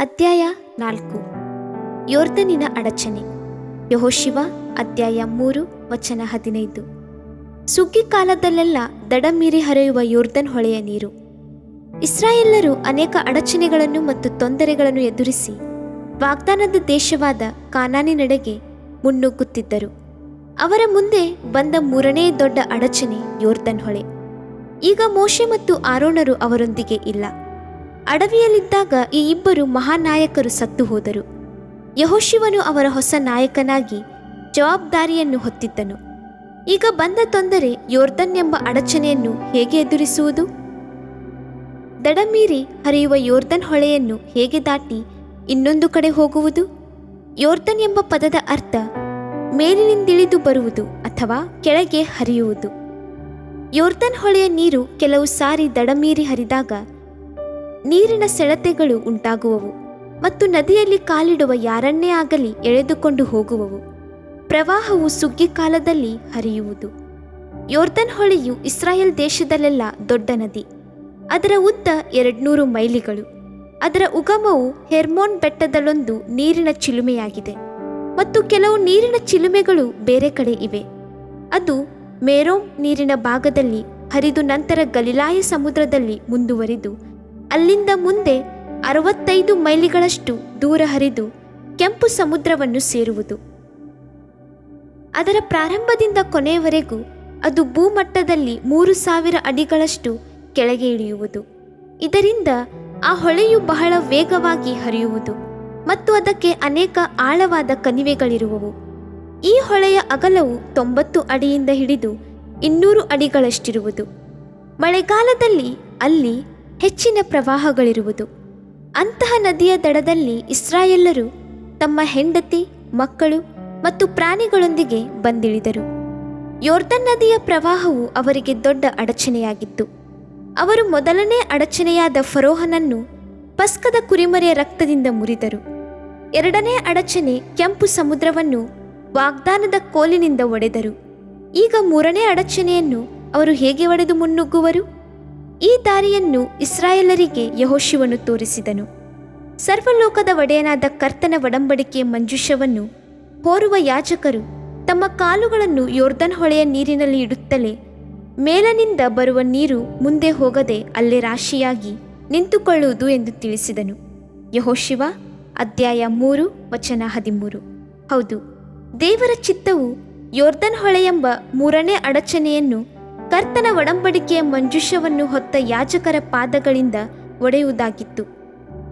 ಅಧ್ಯಾಯ 4. ಯೋರ್ದನಿನ ಅಡಚಣೆ. ಯೆಹೋಶುವ ಅಧ್ಯಾಯ 3 ವಚನ 15. ಸುಗ್ಗಿ ಕಾಲದಲ್ಲೆಲ್ಲ ದಡ ಮೀರಿ ಹರಿಯುವ ಯೋರ್ದನ್ ಹೊಳೆಯ ನೀರು. ಇಸ್ರಾಯೇಲ್ಯರು ಅನೇಕ ಅಡಚಣೆಗಳನ್ನು ಮತ್ತು ತೊಂದರೆಗಳನ್ನು ಎದುರಿಸಿ ವಾಗ್ದಾನದ ದೇಶವಾದ ಕಾನಾನಿನೆಡೆಗೆ ಮುನ್ನುಗ್ಗುತ್ತಿದ್ದರು. ಅವರ ಮುಂದೆ ಬಂದ ಮೂರನೇ ದೊಡ್ಡ ಅಡಚಣೆ ಯೋರ್ದನ್ ಹೊಳೆ. ಈಗ ಮೋಶೆ ಮತ್ತು ಆರೋನರು ಅವರೊಂದಿಗೆ ಇಲ್ಲ. ಅಡವಿಯಲ್ಲಿದ್ದಾಗ ಈ ಇಬ್ಬರು ಮಹಾನಾಯಕರು ಸತ್ತು ಹೋದರು. ಯೆಹೋಶುವನು ಅವರ ಹೊಸ ನಾಯಕನಾಗಿ ಜವಾಬ್ದಾರಿಯನ್ನು ಹೊತ್ತಿದ್ದನು. ಈಗ ಬಂದ ತೊಂದರೆ ಯೋರ್ದನ್ ಎಂಬ ಅಡಚಣೆಯನ್ನು ಹೇಗೆ ಎದುರಿಸುವುದು? ದಡ ಮೀರಿ ಹರಿಯುವ ಯೋರ್ದನ್ ಹೊಳೆಯನ್ನು ಹೇಗೆ ದಾಟಿ ಇನ್ನೊಂದು ಕಡೆ ಹೋಗುವುದು? ಯೋರ್ದನ್ ಎಂಬ ಪದದ ಅರ್ಥ ಮೇಲಿನಿಂದಿಳಿದು ಬರುವುದು ಅಥವಾ ಕೆಳಗೆ ಹರಿಯುವುದು. ಯೋರ್ದನ್ ಹೊಳೆಯ ನೀರು ಕೆಲವು ಸಾರಿ ದಡ ಮೀರಿ ಹರಿದಾಗ ನೀರಿನ ಸೆಳೆತಗಳು ಉಂಟಾಗುವವು ಮತ್ತು ನದಿಯಲ್ಲಿ ಕಾಲಿಡುವ ಯಾರನ್ನೇ ಆಗಲಿ ಎಳೆದುಕೊಂಡು ಹೋಗುವವು. ಪ್ರವಾಹವು ಸುಗ್ಗಿ ಕಾಲದಲ್ಲಿ ಹರಿಯುವುದು. ಯೋರ್ದನ್ ಹೊಳೆಯು ಇಸ್ರಾಯೇಲ್ ದೇಶದಲ್ಲೆಲ್ಲ ದೊಡ್ಡ ನದಿ. ಅದರ ಉದ್ದ 200 ಮೈಲಿಗಳು. ಅದರ ಉಗಮವು ಹೆರ್ಮೋನ್ ಬೆಟ್ಟದಲ್ಲೊಂದು ನೀರಿನ ಚಿಲುಮೆಯಾಗಿದೆ ಮತ್ತು ಕೆಲವು ನೀರಿನ ಚಿಲುಮೆಗಳು ಬೇರೆ ಕಡೆ ಇವೆ. ಅದು ಮೇರೋಮ್ ನೀರಿನ ಭಾಗದಲ್ಲಿ ಹರಿದು ನಂತರ ಗಲಿಲಾಯ ಸಮುದ್ರದಲ್ಲಿ ಮುಂದುವರಿದು ಅಲ್ಲಿಂದ ಮುಂದೆ 65 ಮೈಲಿಗಳಷ್ಟು ದೂರ ಹರಿದು ಕೆಂಪು ಸಮುದ್ರವನ್ನು ಸೇರುವುದು. ಅದರ ಪ್ರಾರಂಭದಿಂದ ಕೊನೆಯವರೆಗೂ ಅದು ಭೂಮಟ್ಟದಲ್ಲಿ 3000 ಅಡಿಗಳಷ್ಟು ಕೆಳಗೆ ಇಳಿಯುವುದು. ಇದರಿಂದ ಆ ಹೊಳೆಯು ಬಹಳ ವೇಗವಾಗಿ ಹರಿಯುವುದು ಮತ್ತು ಅದಕ್ಕೆ ಅನೇಕ ಆಳವಾದ ಕಣಿವೆಗಳಿರುವವು. ಈ ಹೊಳೆಯ ಅಗಲವು 90 ಅಡಿಯಿಂದ ಹಿಡಿದು 200 ಅಡಿಗಳಷ್ಟಿರುವುದು. ಮಳೆಗಾಲದಲ್ಲಿ ಅಲ್ಲಿ ಹೆಚ್ಚಿನ ಪ್ರವಾಹಗಳಿರುವುದು. ಅಂತಹ ನದಿಯ ದಡದಲ್ಲಿ ಇಸ್ರಾಯೇಲ್ಯರು ತಮ್ಮ ಹೆಂಡತಿ, ಮಕ್ಕಳು ಮತ್ತು ಪ್ರಾಣಿಗಳೊಂದಿಗೆ ಬಂದಿಳಿದರು. ಯೋರ್ದನ್ ನದಿಯ ಪ್ರವಾಹವು ಅವರಿಗೆ ದೊಡ್ಡ ಅಡಚಣೆಯಾಗಿತ್ತು. ಅವರು ಮೊದಲನೇ ಅಡಚಣೆಯಾದ ಫರೋಹನನ್ನು ಪಸ್ಕದ ಕುರಿಮರಿಯ ರಕ್ತದಿಂದ ಮುರಿದರು. ಎರಡನೇ ಅಡಚಣೆ ಕೆಂಪು ಸಮುದ್ರವನ್ನು ವಾಗ್ದಾನದ ಕೋಲಿನಿಂದ ಒಡೆದರು. ಈಗ ಮೂರನೇ ಅಡಚಣೆಯನ್ನು ಅವರು ಹೇಗೆ ಒಡೆದು ಮುನ್ನುಗ್ಗುವರು? ಈ ದಾರಿಯನ್ನು ಇಸ್ರಾಯೇಲರಿಗೆ ಯೆಹೋಶುವನು ತೋರಿಸಿದನು. ಸರ್ವಲೋಕದ ಒಡೆಯನಾದ ಕರ್ತನ ಒಡಂಬಡಿಕೆಯ ಮಂಜೂಷವನ್ನು ಹೊರುವ ಯಾಜಕರು ತಮ್ಮ ಕಾಲುಗಳನ್ನು ಯೋರ್ದನ್ ಹೊಳೆಯ ನೀರಿನಲ್ಲಿ ಇಡುತ್ತಲೇ ಮೇಲನಿಂದ ಬರುವ ನೀರು ಮುಂದೆ ಹೋಗದೆ ಅಲ್ಲೇ ರಾಶಿಯಾಗಿ ನಿಂತುಕೊಳ್ಳುವುದು ಎಂದು ತಿಳಿಸಿದನು. ಯೆಹೋಶುವ ಅಧ್ಯಾಯ 3 ವಚನ 13. ಹೌದು, ದೇವರ ಚಿತ್ತವು ಯೋರ್ದನ್ ಹೊಳೆಯೆಂಬ ಮೂರನೇ ಅಡಚಣೆಯನ್ನು ಕರ್ತನ ಒಡಂಬಡಿಕೆಯ ಮಂಜೂಷವನ್ನು ಹೊತ್ತ ಯಾಜಕರ ಪಾದಗಳಿಂದ ಒಡೆಯುವುದಾಗಿತ್ತು.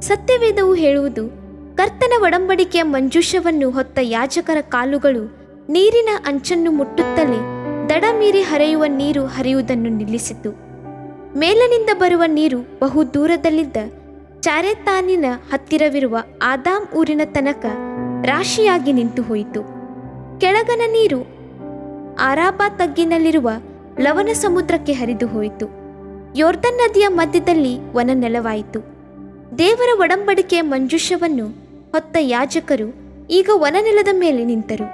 ಸತ್ಯವೇದವು ಹೇಳುವುದು, ಕರ್ತನ ಒಡಂಬಡಿಕೆಯ ಮಂಜೂಷವನ್ನು ಹೊತ್ತ ಯಾಜಕರ ಕಾಲುಗಳು ನೀರಿನ ಅಂಚನ್ನು ಮುಟ್ಟುತ್ತಲೇ ದಡ ಮೀರಿ ಹರಿಯುವ ನೀರು ಹರಿಯುವುದನ್ನು ನಿಲ್ಲಿಸಿತು. ಮೇಲನಿಂದ ಬರುವ ನೀರು ಬಹು ದೂರದಲ್ಲಿದ್ದ ಚಾರೆತಾನಿನ ಹತ್ತಿರವಿರುವ ಆದಾಮ್ ಊರಿನ ತನಕ ರಾಶಿಯಾಗಿ ನಿಂತು ಹೋಯಿತು. ಕೆಳಗನ ನೀರು ಆರಾಬಾ ತಗ್ಗಿನಲ್ಲಿರುವ ಲವಣ ಸಮುದ್ರಕ್ಕೆ ಹರಿದು ಹೋಯಿತು. ಯೋರ್ದನ್ ನದಿಯ ಮಧ್ಯದಲ್ಲಿ ವನ ನೆಲವಾಯಿತು. ದೇವರ ಒಡಂಬಡಿಕೆಯ ಮಂಜೂಷವನ್ನು ಹೊತ್ತ ಯಾಜಕರು ಈಗ ವನನೆಲದ ಮೇಲೆ ನಿಂತರು.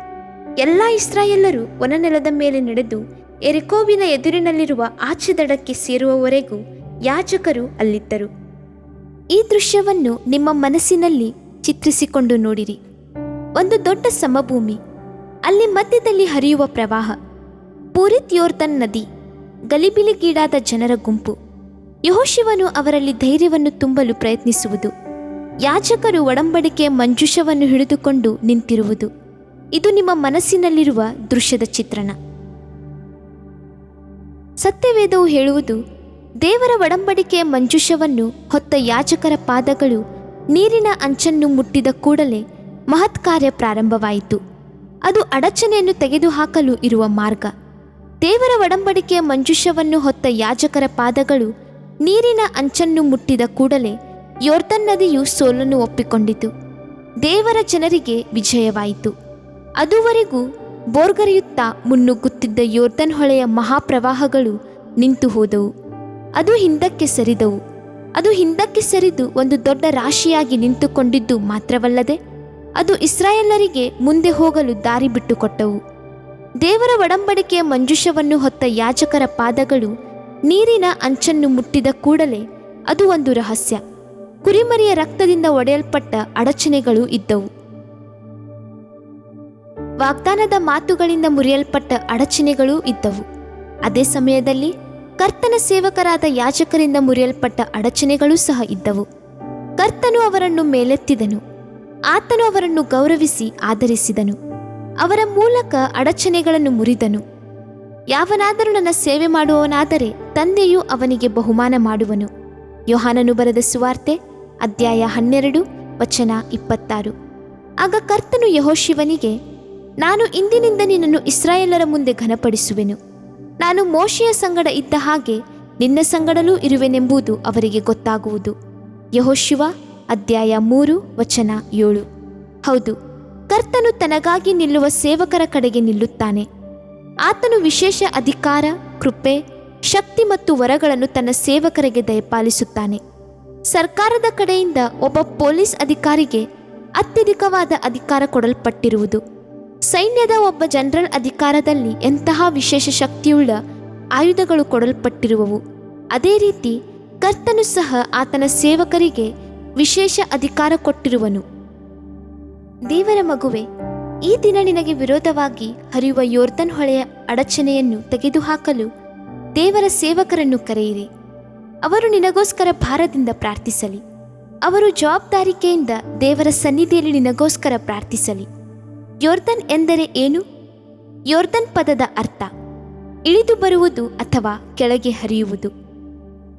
ಎಲ್ಲ ಇಸ್ರಾಯೇಲ್ಯರು ವನನೆಲದ ಮೇಲೆ ನಡೆದು ಯೆರಿಕೋವಿನ ಎದುರಿನಲ್ಲಿರುವ ಆಚೆ ದಡಕ್ಕೆ ಸೇರುವವರೆಗೂ ಯಾಜಕರು ಅಲ್ಲಿದ್ದರು. ಈ ದೃಶ್ಯವನ್ನು ನಿಮ್ಮ ಮನಸ್ಸಿನಲ್ಲಿ ಚಿತ್ರಿಸಿಕೊಂಡು ನೋಡಿರಿ. ಒಂದು ದೊಡ್ಡ ಸಮಭೂಮಿ, ಅಲ್ಲಿ ಮಧ್ಯದಲ್ಲಿ ಹರಿಯುವ ಪ್ರವಾಹ, ಪೂರಿತ್ ಯೋರ್ದನ್ ನದಿ, ಗಲಿಬಿಲಿಗೀಡಾದ ಜನರ ಗುಂಪು. ಯೆಹೋಶುವನು ಅವರಲ್ಲಿ ಧೈರ್ಯವನ್ನು ತುಂಬಲು ಪ್ರಯತ್ನಿಸುವುದು. ಯಾಜಕರು ಒಡಂಬಡಿಕೆಯ ಮಂಜೂಷವನ್ನು ಹಿಡಿದುಕೊಂಡು ನಿಂತಿರುವುದು. ಇದು ನಿಮ್ಮ ಮನಸ್ಸಿನಲ್ಲಿರುವ ದೃಶ್ಯದ ಚಿತ್ರಣ. ಸತ್ಯವೇದವು ಹೇಳುವುದು, ದೇವರ ಒಡಂಬಡಿಕೆಯ ಮಂಜೂಷವನ್ನು ಹೊತ್ತ ಯಾಜಕರ ಪಾದಗಳು ನೀರಿನ ಅಂಚನ್ನು ಮುಟ್ಟಿದ ಕೂಡಲೇ ಮಹತ್ ಕಾರ್ಯ ಪ್ರಾರಂಭವಾಯಿತು. ಅದು ಅಡಚಣೆಯನ್ನು ತೆಗೆದುಹಾಕಲು ಇರುವ ಮಾರ್ಗ. ದೇವರ ಒಡಂಬಡಿಕೆಯ ಮಂಜೂಷವನ್ನು ಹೊತ್ತ ಯಾಜಕರ ಪಾದಗಳು ನೀರಿನ ಅಂಚನ್ನು ಮುಟ್ಟಿದ ಕೂಡಲೇ ಯೋರ್ದನ್ ನದಿಯು ಸೋಲನ್ನು ಒಪ್ಪಿಕೊಂಡಿತು. ದೇವರ ಜನರಿಗೆ ವಿಜಯವಾಯಿತು. ಅದುವರೆಗೂ ಬೋರ್ಗರೆಯುತ್ತಾ ಮುನ್ನುಗ್ಗುತ್ತಿದ್ದ ಯೋರ್ದನ್ ಹೊಳೆಯ ಮಹಾಪ್ರವಾಹಗಳು ನಿಂತು ಹೋದವು. ಅದು ಹಿಂದಕ್ಕೆ ಸರಿದವು. ಅದು ಹಿಂದಕ್ಕೆ ಸರಿದು ಒಂದು ದೊಡ್ಡ ರಾಶಿಯಾಗಿ ನಿಂತುಕೊಂಡಿದ್ದು ಮಾತ್ರವಲ್ಲದೆ ಅದು ಇಸ್ರಾಯೇಲರಿಗೆ ಮುಂದೆ ಹೋಗಲು ದಾರಿ ಬಿಟ್ಟುಕೊಟ್ಟವು. ದೇವರ ಒಡಂಬಡಿಕೆಯ ಮಂಜೂಷವನ್ನು ಹೊತ್ತ ಯಾಜಕರ ಪಾದಗಳು ನೀರಿನ ಅಂಚನ್ನು ಮುಟ್ಟಿದ ಕೂಡಲೇ ಅದು ಒಂದು ರಹಸ್ಯ. ಕುರಿಮರಿಯ ರಕ್ತದಿಂದ ಒಡೆಯಲ್ಪಟ್ಟ ಅಡಚಣೆಗಳು ಇದ್ದವು. ವಾಗ್ದಾನದ ಮಾತುಗಳಿಂದ ಮುರಿಯಲ್ಪಟ್ಟ ಅಡಚಣೆಗಳೂ ಇದ್ದವು. ಅದೇ ಸಮಯದಲ್ಲಿ ಕರ್ತನ ಸೇವಕರಾದ ಯಾಜಕರಿಂದ ಮುರಿಯಲ್ಪಟ್ಟ ಅಡಚಣೆಗಳೂ ಸಹ ಇದ್ದವು. ಕರ್ತನು ಅವರನ್ನು ಮೇಲೆತ್ತಿದನು. ಆತನು ಅವರನ್ನು ಗೌರವಿಸಿ ಆದರಿಸಿದನು. ಅವರ ಮೂಲಕ ಅಡಚಣೆಗಳನ್ನು ಮುರಿದನು. ಯಾವನಾದರೂ ನನ್ನ ಸೇವೆ ಮಾಡುವವನಾದರೆ ತಂದೆಯು ಅವನಿಗೆ ಬಹುಮಾನ ಮಾಡುವನು. ಯೋಹಾನನು ಬರೆದ ಸುವಾರ್ತೆ ಅಧ್ಯಾಯ 12 ವಚನ 26. ಆಗ ಕರ್ತನು ಯೆಹೋಶುವನಿಗೆ, ನಾನು ಇಂದಿನಿಂದ ನಿನ್ನನ್ನು ಇಸ್ರಾಯೇಲರ ಮುಂದೆ ಘನಪಡಿಸುವೆನು. ನಾನು ಮೋಶೆಯ ಸಂಗಡ ಇದ್ದ ಹಾಗೆ ನಿನ್ನ ಸಂಗಡಲೂ ಇರುವೆನೆಂಬುದು ಅವರಿಗೆ ಗೊತ್ತಾಗುವುದು. ಯೆಹೋಶುವ ಅಧ್ಯಾಯ 3 ವಚನ 7. ಹೌದು, ಕರ್ತನು ತನಗಾಗಿ ನಿಲ್ಲುವ ಸೇವಕರ ಕಡೆಗೆ ನಿಲ್ಲುತ್ತಾನೆ. ಆತನು ವಿಶೇಷ ಅಧಿಕಾರ, ಕೃಪೆ, ಶಕ್ತಿ ಮತ್ತು ವರಗಳನ್ನು ತನ್ನ ಸೇವಕರಿಗೆ ದಯಪಾಲಿಸುತ್ತಾನೆ. ಸರ್ಕಾರದ ಕಡೆಯಿಂದ ಒಬ್ಬ ಪೊಲೀಸ್ ಅಧಿಕಾರಿಗೆ ಅತ್ಯಧಿಕವಾದ ಅಧಿಕಾರ ಕೊಡಲ್ಪಟ್ಟಿರುವುದು. ಸೈನ್ಯದ ಒಬ್ಬ ಜನರಲ್ ಅಧಿಕಾರದಲ್ಲಿ ಎಂತಹ ವಿಶೇಷ ಶಕ್ತಿಯುಳ್ಳ ಆಯುಧಗಳು ಕೊಡಲ್ಪಟ್ಟಿರುವವು. ಅದೇ ರೀತಿ ಕರ್ತನು ಸಹ ಆತನ ಸೇವಕರಿಗೆ ವಿಶೇಷ ಅಧಿಕಾರ ಕೊಟ್ಟಿರುವನು. ದೇವರ ಮಗುವೆ, ಈ ದಿನ ನಿನಗೆ ವಿರೋಧವಾಗಿ ಹರಿಯುವ ಯೋರ್ದನ್ ಹೊಳೆಯ ಅಡಚಣೆಯನ್ನು ತೆಗೆದುಹಾಕಲು ದೇವರ ಸೇವಕರನ್ನು ಕರೆಯಿರಿ. ಅವರು ನಿನಗೋಸ್ಕರ ಭಾರದಿಂದ ಪ್ರಾರ್ಥಿಸಲಿ. ಅವರು ಜವಾಬ್ದಾರಿಕೆಯಿಂದ ದೇವರ ಸನ್ನಿಧಿಯಲ್ಲಿ ನಿನಗೋಸ್ಕರ ಪ್ರಾರ್ಥಿಸಲಿ. ಯೋರ್ದನ್ ಎಂದರೆ ಏನು? ಯೋರ್ದನ್ ಪದದ ಅರ್ಥ ಇಳಿದು ಬರುವುದು ಅಥವಾ ಕೆಳಗೆ ಹರಿಯುವುದು.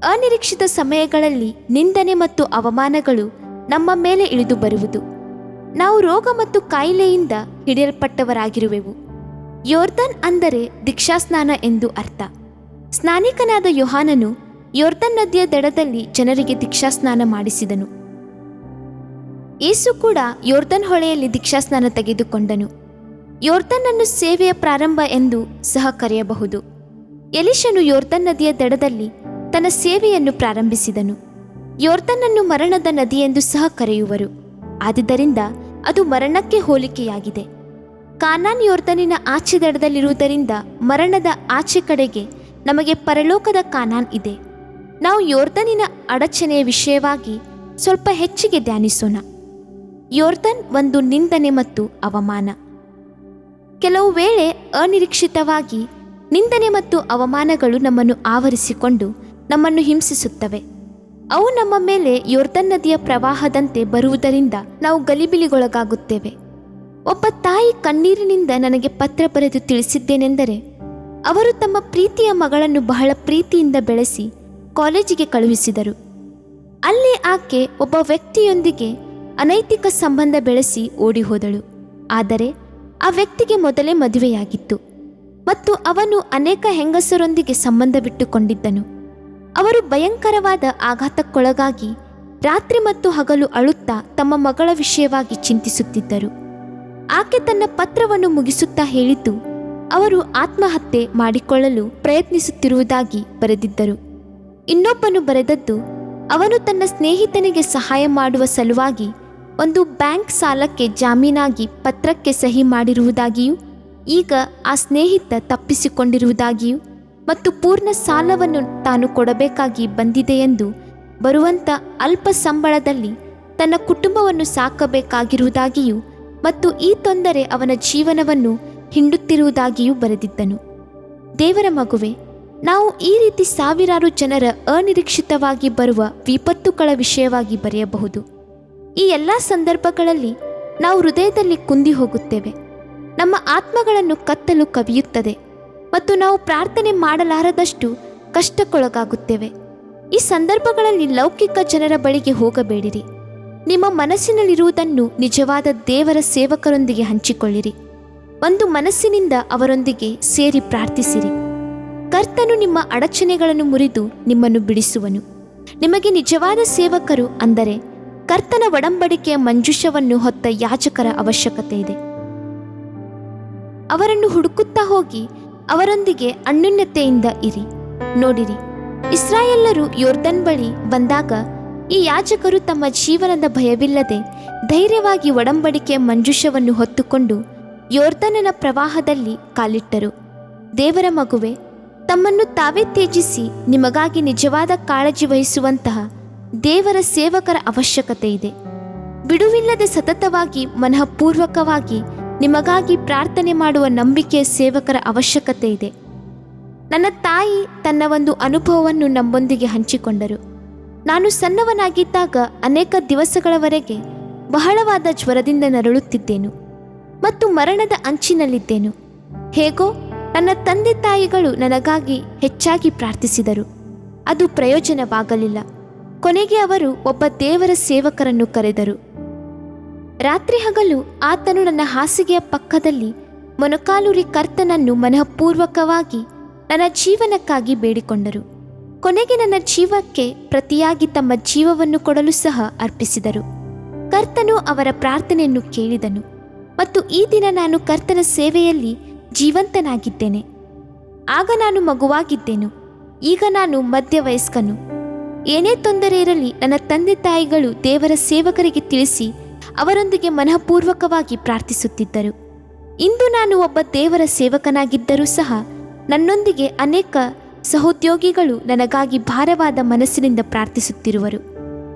ಅನಿರೀಕ್ಷಿತ ಸಮಯಗಳಲ್ಲಿ ನಿಂದನೆ ಮತ್ತು ಅವಮಾನಗಳು ನಮ್ಮ ಮೇಲೆ ಇಳಿದು ಬರುವುದು. ನಾವು ರೋಗ ಮತ್ತು ಕಾಯಿಲೆಯಿಂದ ಹಿಡಿಯಲ್ಪಟ್ಟವರಾಗಿರುವೆವು. ಯೋರ್ದನ್ ಅಂದರೆ ದೀಕ್ಷಾಸ್ನಾನ ಎಂದು ಅರ್ಥ. ಸ್ನಾನಿಕನಾದ ಯೋಹಾನನು ಯೋರ್ದನ್ ನದಿಯ ದಡದಲ್ಲಿ ಜನರಿಗೆ ದೀಕ್ಷಾಸ್ನಾನ ಮಾಡಿಸಿದನು. ಯೇಸು ಕೂಡ ಯೋರ್ದನ್ ಹೊಳೆಯಲ್ಲಿ ದೀಕ್ಷಾಸ್ನಾನ ತೆಗೆದುಕೊಂಡನು. ಯೋರ್ದನ್ನನ್ನು ಸೇವೆಯ ಪ್ರಾರಂಭ ಎಂದು ಸಹ ಕರೆಯಬಹುದು. ಎಲಿಷನು ಯೋರ್ದನ್ ನದಿಯ ದಡದಲ್ಲಿ ತನ್ನ ಸೇವೆಯನ್ನು ಪ್ರಾರಂಭಿಸಿದನು. ಯೋರ್ದನ್ನನ್ನು ಮರಣದ ನದಿ ಎಂದು ಸಹ ಕರೆಯುವರು. ಆದುದರಿಂದ ಅದು ಮರಣಕ್ಕೆ ಹೋಲಿಕೆಯಾಗಿದೆ. ಕಾನಾನ್ ಯೋರ್ದನಿನ ಆಚೆ ದಡದಲ್ಲಿರುವುದರಿಂದ ಮರಣದ ಆಚೆ ಕಡೆಗೆ ನಮಗೆ ಪರಲೋಕದ ಕಾನಾನ್ ಇದೆ. ನಾವು ಯೋರ್ದನಿನ ಅಡಚಣೆಯ ವಿಷಯವಾಗಿ ಸ್ವಲ್ಪ ಹೆಚ್ಚಿಗೆ ಧ್ಯಾನಿಸೋಣ. ಯೋರ್ದನ್ ಒಂದು ನಿಂದನೆ ಮತ್ತು ಅವಮಾನ. ಕೆಲವು ವೇಳೆ ಅನಿರೀಕ್ಷಿತವಾಗಿ ನಿಂದನೆ ಮತ್ತು ಅವಮಾನಗಳು ನಮ್ಮನ್ನು ಆವರಿಸಿಕೊಂಡು ನಮ್ಮನ್ನು ಹಿಂಸಿಸುತ್ತವೆ. ಅವು ನಮ್ಮ ಮೇಲೆ ಯೋರ್ದನ್ ನದಿಯ ಪ್ರವಾಹದಂತೆ ಬರುವುದರಿಂದ ನಾವು ಗಲಿಬಿಲಿಗೊಳಗಾಗುತ್ತೇವೆ. ಒಬ್ಬ ತಾಯಿ ಕಣ್ಣೀರಿನಿಂದ ನನಗೆ ಪತ್ರ ಬರೆದು ತಿಳಿಸಿದ್ದೇನೆಂದರೆ, ಅವರು ತಮ್ಮ ಪ್ರೀತಿಯ ಮಗಳನ್ನು ಬಹಳ ಪ್ರೀತಿಯಿಂದ ಬೆಳೆಸಿ ಕಾಲೇಜಿಗೆ ಕಳುಹಿಸಿದರು. ಅಲ್ಲಿ ಆಕೆ ಒಬ್ಬ ವ್ಯಕ್ತಿಯೊಂದಿಗೆ ಅನೈತಿಕ ಸಂಬಂಧ ಬೆಳೆಸಿ ಓಡಿ ಹೋದಳು. ಆದರೆ ಆ ವ್ಯಕ್ತಿಗೆ ಮೊದಲೇ ಮದುವೆಯಾಗಿತ್ತು ಮತ್ತು ಅವನು ಅನೇಕ ಹೆಂಗಸರೊಂದಿಗೆ ಸಂಬಂಧ ಬಿಟ್ಟುಕೊಂಡಿದ್ದನು. ಅವರು ಭಯಂಕರವಾದ ಆಘಾತಕ್ಕೊಳಗಾಗಿ ರಾತ್ರಿ ಮತ್ತು ಹಗಲು ಅಳುತ್ತಾ ತಮ್ಮ ಮಗಳ ವಿಷಯವಾಗಿ ಚಿಂತಿಸುತ್ತಿದ್ದರು. ಆಕೆ ತನ್ನ ಪತ್ರವನ್ನು ಮುಗಿಸುತ್ತಾ ಹೇಳಿದ್ದು, ಅವರು ಆತ್ಮಹತ್ಯೆ ಮಾಡಿಕೊಳ್ಳಲು ಪ್ರಯತ್ನಿಸುತ್ತಿರುವುದಾಗಿ ಬರೆದಿದ್ದರು. ಇನ್ನೊಬ್ಬನು ಬರೆದದ್ದು, ಅವನು ತನ್ನ ಸ್ನೇಹಿತನಿಗೆ ಸಹಾಯ ಮಾಡುವ ಸಲುವಾಗಿ ಒಂದು ಬ್ಯಾಂಕ್ ಸಾಲಕ್ಕೆ ಜಾಮೀನಾಗಿ ಪತ್ರಕ್ಕೆ ಸಹಿ ಮಾಡಿರುವುದಾಗಿಯೂ, ಈಗ ಆ ಸ್ನೇಹಿತ ತಪ್ಪಿಸಿಕೊಂಡಿರುವುದಾಗಿಯೂ ಮತ್ತು ಪೂರ್ಣ ಸಾಲವನ್ನು ತಾನು ಕೊಡಬೇಕಾಗಿ ಬಂದಿದೆಯೆಂದು, ಬರುವಂಥ ಅಲ್ಪ ಸಂಬಳದಲ್ಲಿ ತನ್ನ ಕುಟುಂಬವನ್ನು ಸಾಕಬೇಕಾಗಿರುವುದಾಗಿಯೂ ಮತ್ತು ಈ ತೊಂದರೆ ಅವನ ಜೀವನವನ್ನು ಹಿಂಡುತ್ತಿರುವುದಾಗಿಯೂ ಬರೆದಿದ್ದನು. ದೇವರ ಮಗುವೆ, ನಾವು ಈ ರೀತಿ ಸಾವಿರಾರು ಜನರ ಅನಿರೀಕ್ಷಿತವಾಗಿ ಬರುವ ವಿಪತ್ತುಗಳ ವಿಷಯವಾಗಿ ಬರೆಯಬಹುದು. ಈ ಎಲ್ಲ ಸಂದರ್ಭಗಳಲ್ಲಿ ನಾವು ಹೃದಯದಲ್ಲಿ ಕುಂದಿ ಹೋಗುತ್ತೇವೆ. ನಮ್ಮ ಆತ್ಮಗಳನ್ನು ಕತ್ತಲು ಕವಿಯುತ್ತದೆ ಮತ್ತು ನಾವು ಪ್ರಾರ್ಥನೆ ಮಾಡಲಾರದಷ್ಟು ಕಷ್ಟಕ್ಕೊಳಗಾಗುತ್ತೇವೆ. ಈ ಸಂದರ್ಭಗಳಲ್ಲಿ ಲೌಕಿಕ ಜನರ ಬಳಿಗೆ ಹೋಗಬೇಡಿರಿ. ನಿಮ್ಮ ಮನಸ್ಸಿನಲ್ಲಿರುವುದನ್ನು ನಿಜವಾದ ದೇವರ ಸೇವಕರೊಂದಿಗೆ ಹಂಚಿಕೊಳ್ಳಿರಿ. ಒಂದು ಮನಸ್ಸಿನಿಂದ ಅವರೊಂದಿಗೆ ಸೇರಿ ಪ್ರಾರ್ಥಿಸಿರಿ. ಕರ್ತನು ನಿಮ್ಮ ಅಡಚಣೆಗಳನ್ನು ಮುರಿದು ನಿಮ್ಮನ್ನು ಬಿಡಿಸುವನು. ನಿಮಗೆ ನಿಜವಾದ ಸೇವಕರು ಅಂದರೆ ಕರ್ತನ ಒಡಂಬಡಿಕೆಯ ಮಂಜೂಷವನ್ನು ಹೊತ್ತ ಯಾಜಕರ ಅವಶ್ಯಕತೆ ಇದೆ. ಅವರನ್ನು ಹುಡುಕುತ್ತಾ ಹೋಗಿ ಅವರೊಂದಿಗೆ ಅನ್ಯೋನ್ಯತೆಯಿಂದ ಇರಿ. ನೋಡಿರಿ, ಇಸ್ರಾಯೇಲ್ಯರು ಯೋರ್ದನ್ ಬಳಿ ಬಂದಾಗ ಈ ಯಾಜಕರು ತಮ್ಮ ಜೀವನದ ಭಯವಿಲ್ಲದೆ ಧೈರ್ಯವಾಗಿ ಒಡಂಬಡಿಕೆಯ ಮಂಜೂಷವನ್ನು ಹೊತ್ತುಕೊಂಡು ಯೋರ್ದನನ ಪ್ರವಾಹದಲ್ಲಿ ಕಾಲಿಟ್ಟರು. ದೇವರ ಮಗುವೆ, ತಮ್ಮನ್ನು ತಾವೇ ತ್ಯಜಿಸಿ ನಿಮಗಾಗಿ ನಿಜವಾದ ಕಾಳಜಿ ವಹಿಸುವಂತಹ ದೇವರ ಸೇವಕರ ಅವಶ್ಯಕತೆ ಇದೆ. ಬಿಡುವಿಲ್ಲದೆ ಸತತವಾಗಿ ಮನಃಪೂರ್ವಕವಾಗಿ ನಿಮಗಾಗಿ ಪ್ರಾರ್ಥನೆ ಮಾಡುವ ನಂಬಿಕೆಯ ಸೇವಕರ ಅವಶ್ಯಕತೆ ಇದೆ. ನನ್ನ ತಾಯಿ ತನ್ನ ಒಂದು ಅನುಭವವನ್ನು ನಮ್ಮೊಂದಿಗೆ ಹಂಚಿಕೊಂಡರು. ನಾನು ಸಣ್ಣವನಾಗಿದ್ದಾಗ ಅನೇಕ ದಿವಸಗಳವರೆಗೆ ಬಹಳವಾದ ಜ್ವರದಿಂದ ನರಳುತ್ತಿದ್ದೆನು ಮತ್ತು ಮರಣದ ಅಂಚಿನಲ್ಲಿದ್ದೆನು. ಹೇಗೋ ನನ್ನ ತಂದೆ ತಾಯಿಗಳು ನನಗಾಗಿ ಹೆಚ್ಚಾಗಿ ಪ್ರಾರ್ಥಿಸಿದರು. ಅದು ಪ್ರಯೋಜನವಾಗಲಿಲ್ಲ. ಕೊನೆಗೆ ಅವರು ಒಬ್ಬ ದೇವರ ಸೇವಕರನ್ನು ಕರೆದರು. ರಾತ್ರಿ ಹಗಲು ಆತನು ನನ್ನ ಹಾಸಿಗೆಯ ಪಕ್ಕದಲ್ಲಿ ಮೊಣಕಾಲೂರಿ ಕರ್ತನನ್ನು ಮನಃಪೂರ್ವಕವಾಗಿ ನನ್ನ ಜೀವನಕ್ಕಾಗಿ ಬೇಡಿಕೊಂಡರು. ಕೊನೆಗೆ ನನ್ನ ಜೀವಕ್ಕೆ ಪ್ರತಿಯಾಗಿ ತಮ್ಮ ಜೀವವನ್ನು ಕೊಡಲು ಸಹ ಅರ್ಪಿಸಿದರು. ಕರ್ತನು ಅವರ ಪ್ರಾರ್ಥನೆಯನ್ನು ಕೇಳಿದನು ಮತ್ತು ಈ ದಿನ ನಾನು ಕರ್ತನ ಸೇವೆಯಲ್ಲಿ ಜೀವಂತನಾಗಿದ್ದೇನೆ. ಆಗ ನಾನು ಮಗುವಾಗಿದ್ದೆನು, ಈಗ ನಾನು ಮಧ್ಯವಯಸ್ಕನು. ಏನೇ ತೊಂದರೆ ಇರಲಿ ನನ್ನ ತಂದೆ ತಾಯಿಗಳು ದೇವರ ಸೇವಕರಿಗೆ ತಿಳಿಸಿ ಅವರೊಂದಿಗೆ ಮನಃಪೂರ್ವಕವಾಗಿ ಪ್ರಾರ್ಥಿಸುತ್ತಿದ್ದರು. ಇಂದು ನಾನು ಒಬ್ಬ ದೇವರ ಸೇವಕನಾಗಿದ್ದರೂ ಸಹ ನನ್ನೊಂದಿಗೆ ಅನೇಕ ಸಹೋದ್ಯೋಗಿಗಳು ನನಗಾಗಿ ಭಾರವಾದ ಮನಸ್ಸಿನಿಂದ ಪ್ರಾರ್ಥಿಸುತ್ತಿರುವರು.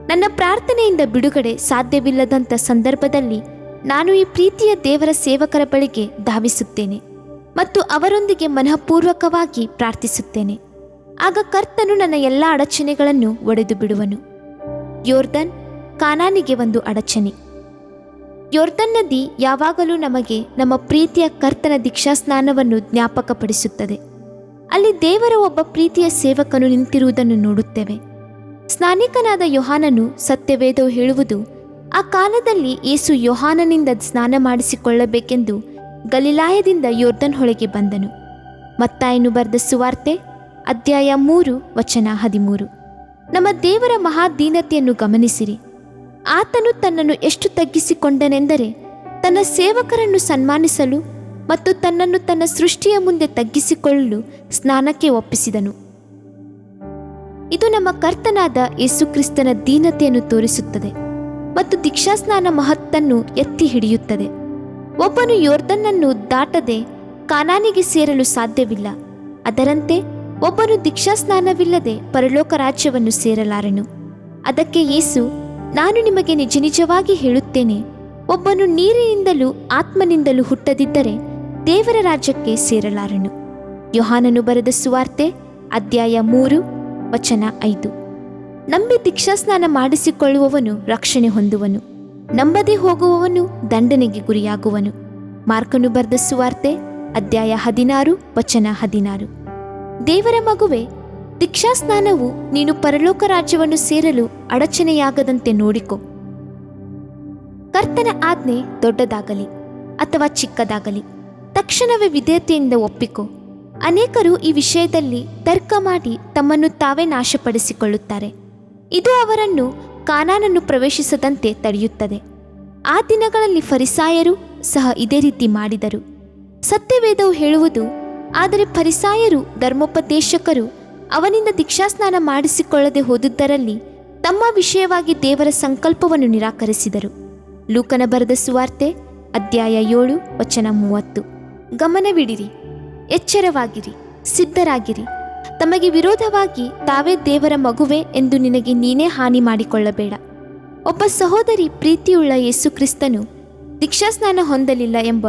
ನನ್ನ ಪ್ರಾರ್ಥನೆಯಿಂದ ಬಿಡುಗಡೆ ಸಾಧ್ಯವಿಲ್ಲದಂಥ ಸಂದರ್ಭದಲ್ಲಿ ನಾನು ಈ ಪ್ರೀತಿಯ ದೇವರ ಸೇವಕರ ಬಳಿಗೆ ಧಾವಿಸುತ್ತೇನೆ ಮತ್ತು ಅವರೊಂದಿಗೆ ಮನಃಪೂರ್ವಕವಾಗಿ ಪ್ರಾರ್ಥಿಸುತ್ತೇನೆ. ಆಗ ಕರ್ತನು ನನ್ನ ಎಲ್ಲ ಅಡಚಣೆಗಳನ್ನು ಒಡೆದು ಬಿಡುವನು. ಯೋರ್ದನ್ ಕಾನಾನಿಗೆ ಒಂದು ಅಡಚಣೆ. ಯೋರ್ದನ್ ನದಿ ಯಾವಾಗಲೂ ನಮಗೆ ನಮ್ಮ ಪ್ರೀತಿಯ ಕರ್ತನ ದೀಕ್ಷಾಸ್ನಾನವನ್ನು ಜ್ಞಾಪಕಪಡಿಸುತ್ತದೆ. ಅಲ್ಲಿ ದೇವರ ಒಬ್ಬ ಪ್ರೀತಿಯ ಸೇವಕನು ನಿಂತಿರುವುದನ್ನು ನೋಡುತ್ತೇವೆ. ಸ್ನಾನಿಕನಾದ ಯೋಹಾನನು ಸತ್ಯವೇದವು ಹೇಳುವುದು, ಆ ಕಾಲದಲ್ಲಿ ಯೇಸು ಯೋಹಾನನಿಂದ ಸ್ನಾನ ಮಾಡಿಸಿಕೊಳ್ಳಬೇಕೆಂದು ಗಲಿಲಾಯದಿಂದ ಯೋರ್ದನ್ ಹೊಳೆಗೆ ಬಂದನು. ಮತ್ತಾಯನು ಬರೆದ ಸುವಾರ್ತೆ ಅಧ್ಯಾಯ 3 ವಚನ 13. ನಮ್ಮ ದೇವರ ಮಹಾದೀನತೆಯನ್ನು ಗಮನಿಸಿರಿ. ಆತನು ತನ್ನನ್ನು ಎಷ್ಟು ತಗ್ಗಿಸಿಕೊಂಡನೆಂದರೆ ತನ್ನ ಸೇವಕರನ್ನು ಸನ್ಮಾನಿಸಲು ಮತ್ತು ತನ್ನನ್ನು ತನ್ನ ಸೃಷ್ಟಿಯ ಮುಂದೆ ತಗ್ಗಿಸಿಕೊಳ್ಳಲು ಸ್ನಾನಕ್ಕೆ ಒಪ್ಪಿಸಿದನು. ಇದು ನಮ್ಮ ಕರ್ತನಾದ ಯೇಸುಕ್ರಿಸ್ತನ ದೀನತೆಯನ್ನು ತೋರಿಸುತ್ತದೆ ಮತ್ತು ದೀಕ್ಷಾಸ್ನಾನ ಮಹತ್ತನ್ನು ಎತ್ತಿ ಹಿಡಿಯುತ್ತದೆ. ಒಬ್ಬನು ಯೋರ್ದನ್ನನ್ನು ದಾಟದೆ ಕಾನಾನಿಗೆ ಸೇರಲು ಸಾಧ್ಯವಿಲ್ಲ. ಅದರಂತೆ ಒಬ್ಬನು ದೀಕ್ಷಾಸ್ನಾನವಿಲ್ಲದೆ ಪರಲೋಕ ರಾಜ್ಯವನ್ನು ಸೇರಲಾರನು. ಅದಕ್ಕೆ ಯೇಸು, ನಾನು ನಿಮಗೆ ನಿಜ ನಿಜವಾಗಿ ಹೇಳುತ್ತೇನೆ, ಒಬ್ಬನು ನೀರಿನಿಂದಲೂ ಆತ್ಮನಿಂದಲೂ ಹುಟ್ಟದಿದ್ದರೆ ದೇವರ ರಾಜ್ಯಕ್ಕೆ ಸೇರಲಾರನು. ಯೋಹಾನನು ಬರೆದ ಸುವಾರ್ತೆ ಅಧ್ಯಾಯ 3 ವಚನ 5. ನಂಬಿ ದೀಕ್ಷಾಸ್ನಾನ ಮಾಡಿಸಿಕೊಳ್ಳುವವನು ರಕ್ಷಣೆ ಹೊಂದುವನು, ನಂಬದೇ ಹೋಗುವವನು ದಂಡನೆಗೆ ಗುರಿಯಾಗುವನು. ಮಾರ್ಕನು ಬರೆದ ಸುವಾರ್ತೆ ಅಧ್ಯಾಯ 16 ವಚನ 16. ದೇವರ ಮಗುವೆ, ದೀಕ್ಷಾಸ್ನಾನವು ನೀನು ಪರಲೋಕ ರಾಜ್ಯವನ್ನು ಸೇರಲು ಅಡಚಣೆಯಾಗದಂತೆ ನೋಡಿಕೊ. ಕರ್ತನ ಆಜ್ಞೆ ದೊಡ್ಡದಾಗಲಿ ಅಥವಾ ಚಿಕ್ಕದಾಗಲಿ ತಕ್ಷಣವೇ ವಿಧೇಯತೆಯಿಂದ ಒಪ್ಪಿಕೊ. ಅನೇಕರು ಈ ವಿಷಯದಲ್ಲಿ ತರ್ಕ ಮಾಡಿ ತಮ್ಮನ್ನು ತಾವೇ ನಾಶಪಡಿಸಿಕೊಳ್ಳುತ್ತಾರೆ. ಇದು ಅವರನ್ನು ಕಾನಾನನ್ನು ಪ್ರವೇಶಿಸದಂತೆ ತಡೆಯುತ್ತದೆ. ಆ ದಿನಗಳಲ್ಲಿ ಫರಿಸಾಯರು ಸಹ ಇದೇ ರೀತಿ ಮಾಡಿದರು. ಸತ್ಯವೇದವು ಹೇಳುವುದು, ಆದರೆ ಫರಿಸಾಯರು ಧರ್ಮೋಪದೇಶಕರು ಅವನಿಂದ ದೀಕ್ಷಾಸ್ನಾನ ಮಾಡಿಸಿಕೊಳ್ಳದೆ ಹೋದುದರಲ್ಲಿ ತಮ್ಮ ವಿಷಯವಾಗಿ ದೇವರ ಸಂಕಲ್ಪವನ್ನು ನಿರಾಕರಿಸಿದರು. ಲೂಕನ ಬರೆದ ಸುವಾರ್ತೆ ಅಧ್ಯಾಯ 7 ವಚನ 30. ಗಮನವಿಡಿರಿ, ಎಚ್ಚರವಾಗಿರಿ, ಸಿದ್ಧರಾಗಿರಿ. ತಮಗೆ ವಿರೋಧವಾಗಿ ತಾವೇ ದೇವರ ಮಗುವೆ ಎಂದು ನಿನಗೆ ನೀನೇ ಹಾನಿ ಮಾಡಿಕೊಳ್ಳಬೇಡ. ಒಬ್ಬ ಸಹೋದರಿ ಪ್ರೀತಿಯುಳ್ಳ ಯೇಸುಕ್ರಿಸ್ತನು ದೀಕ್ಷಾಸ್ನಾನ ಹೊಂದಲಿಲ್ಲ ಎಂಬ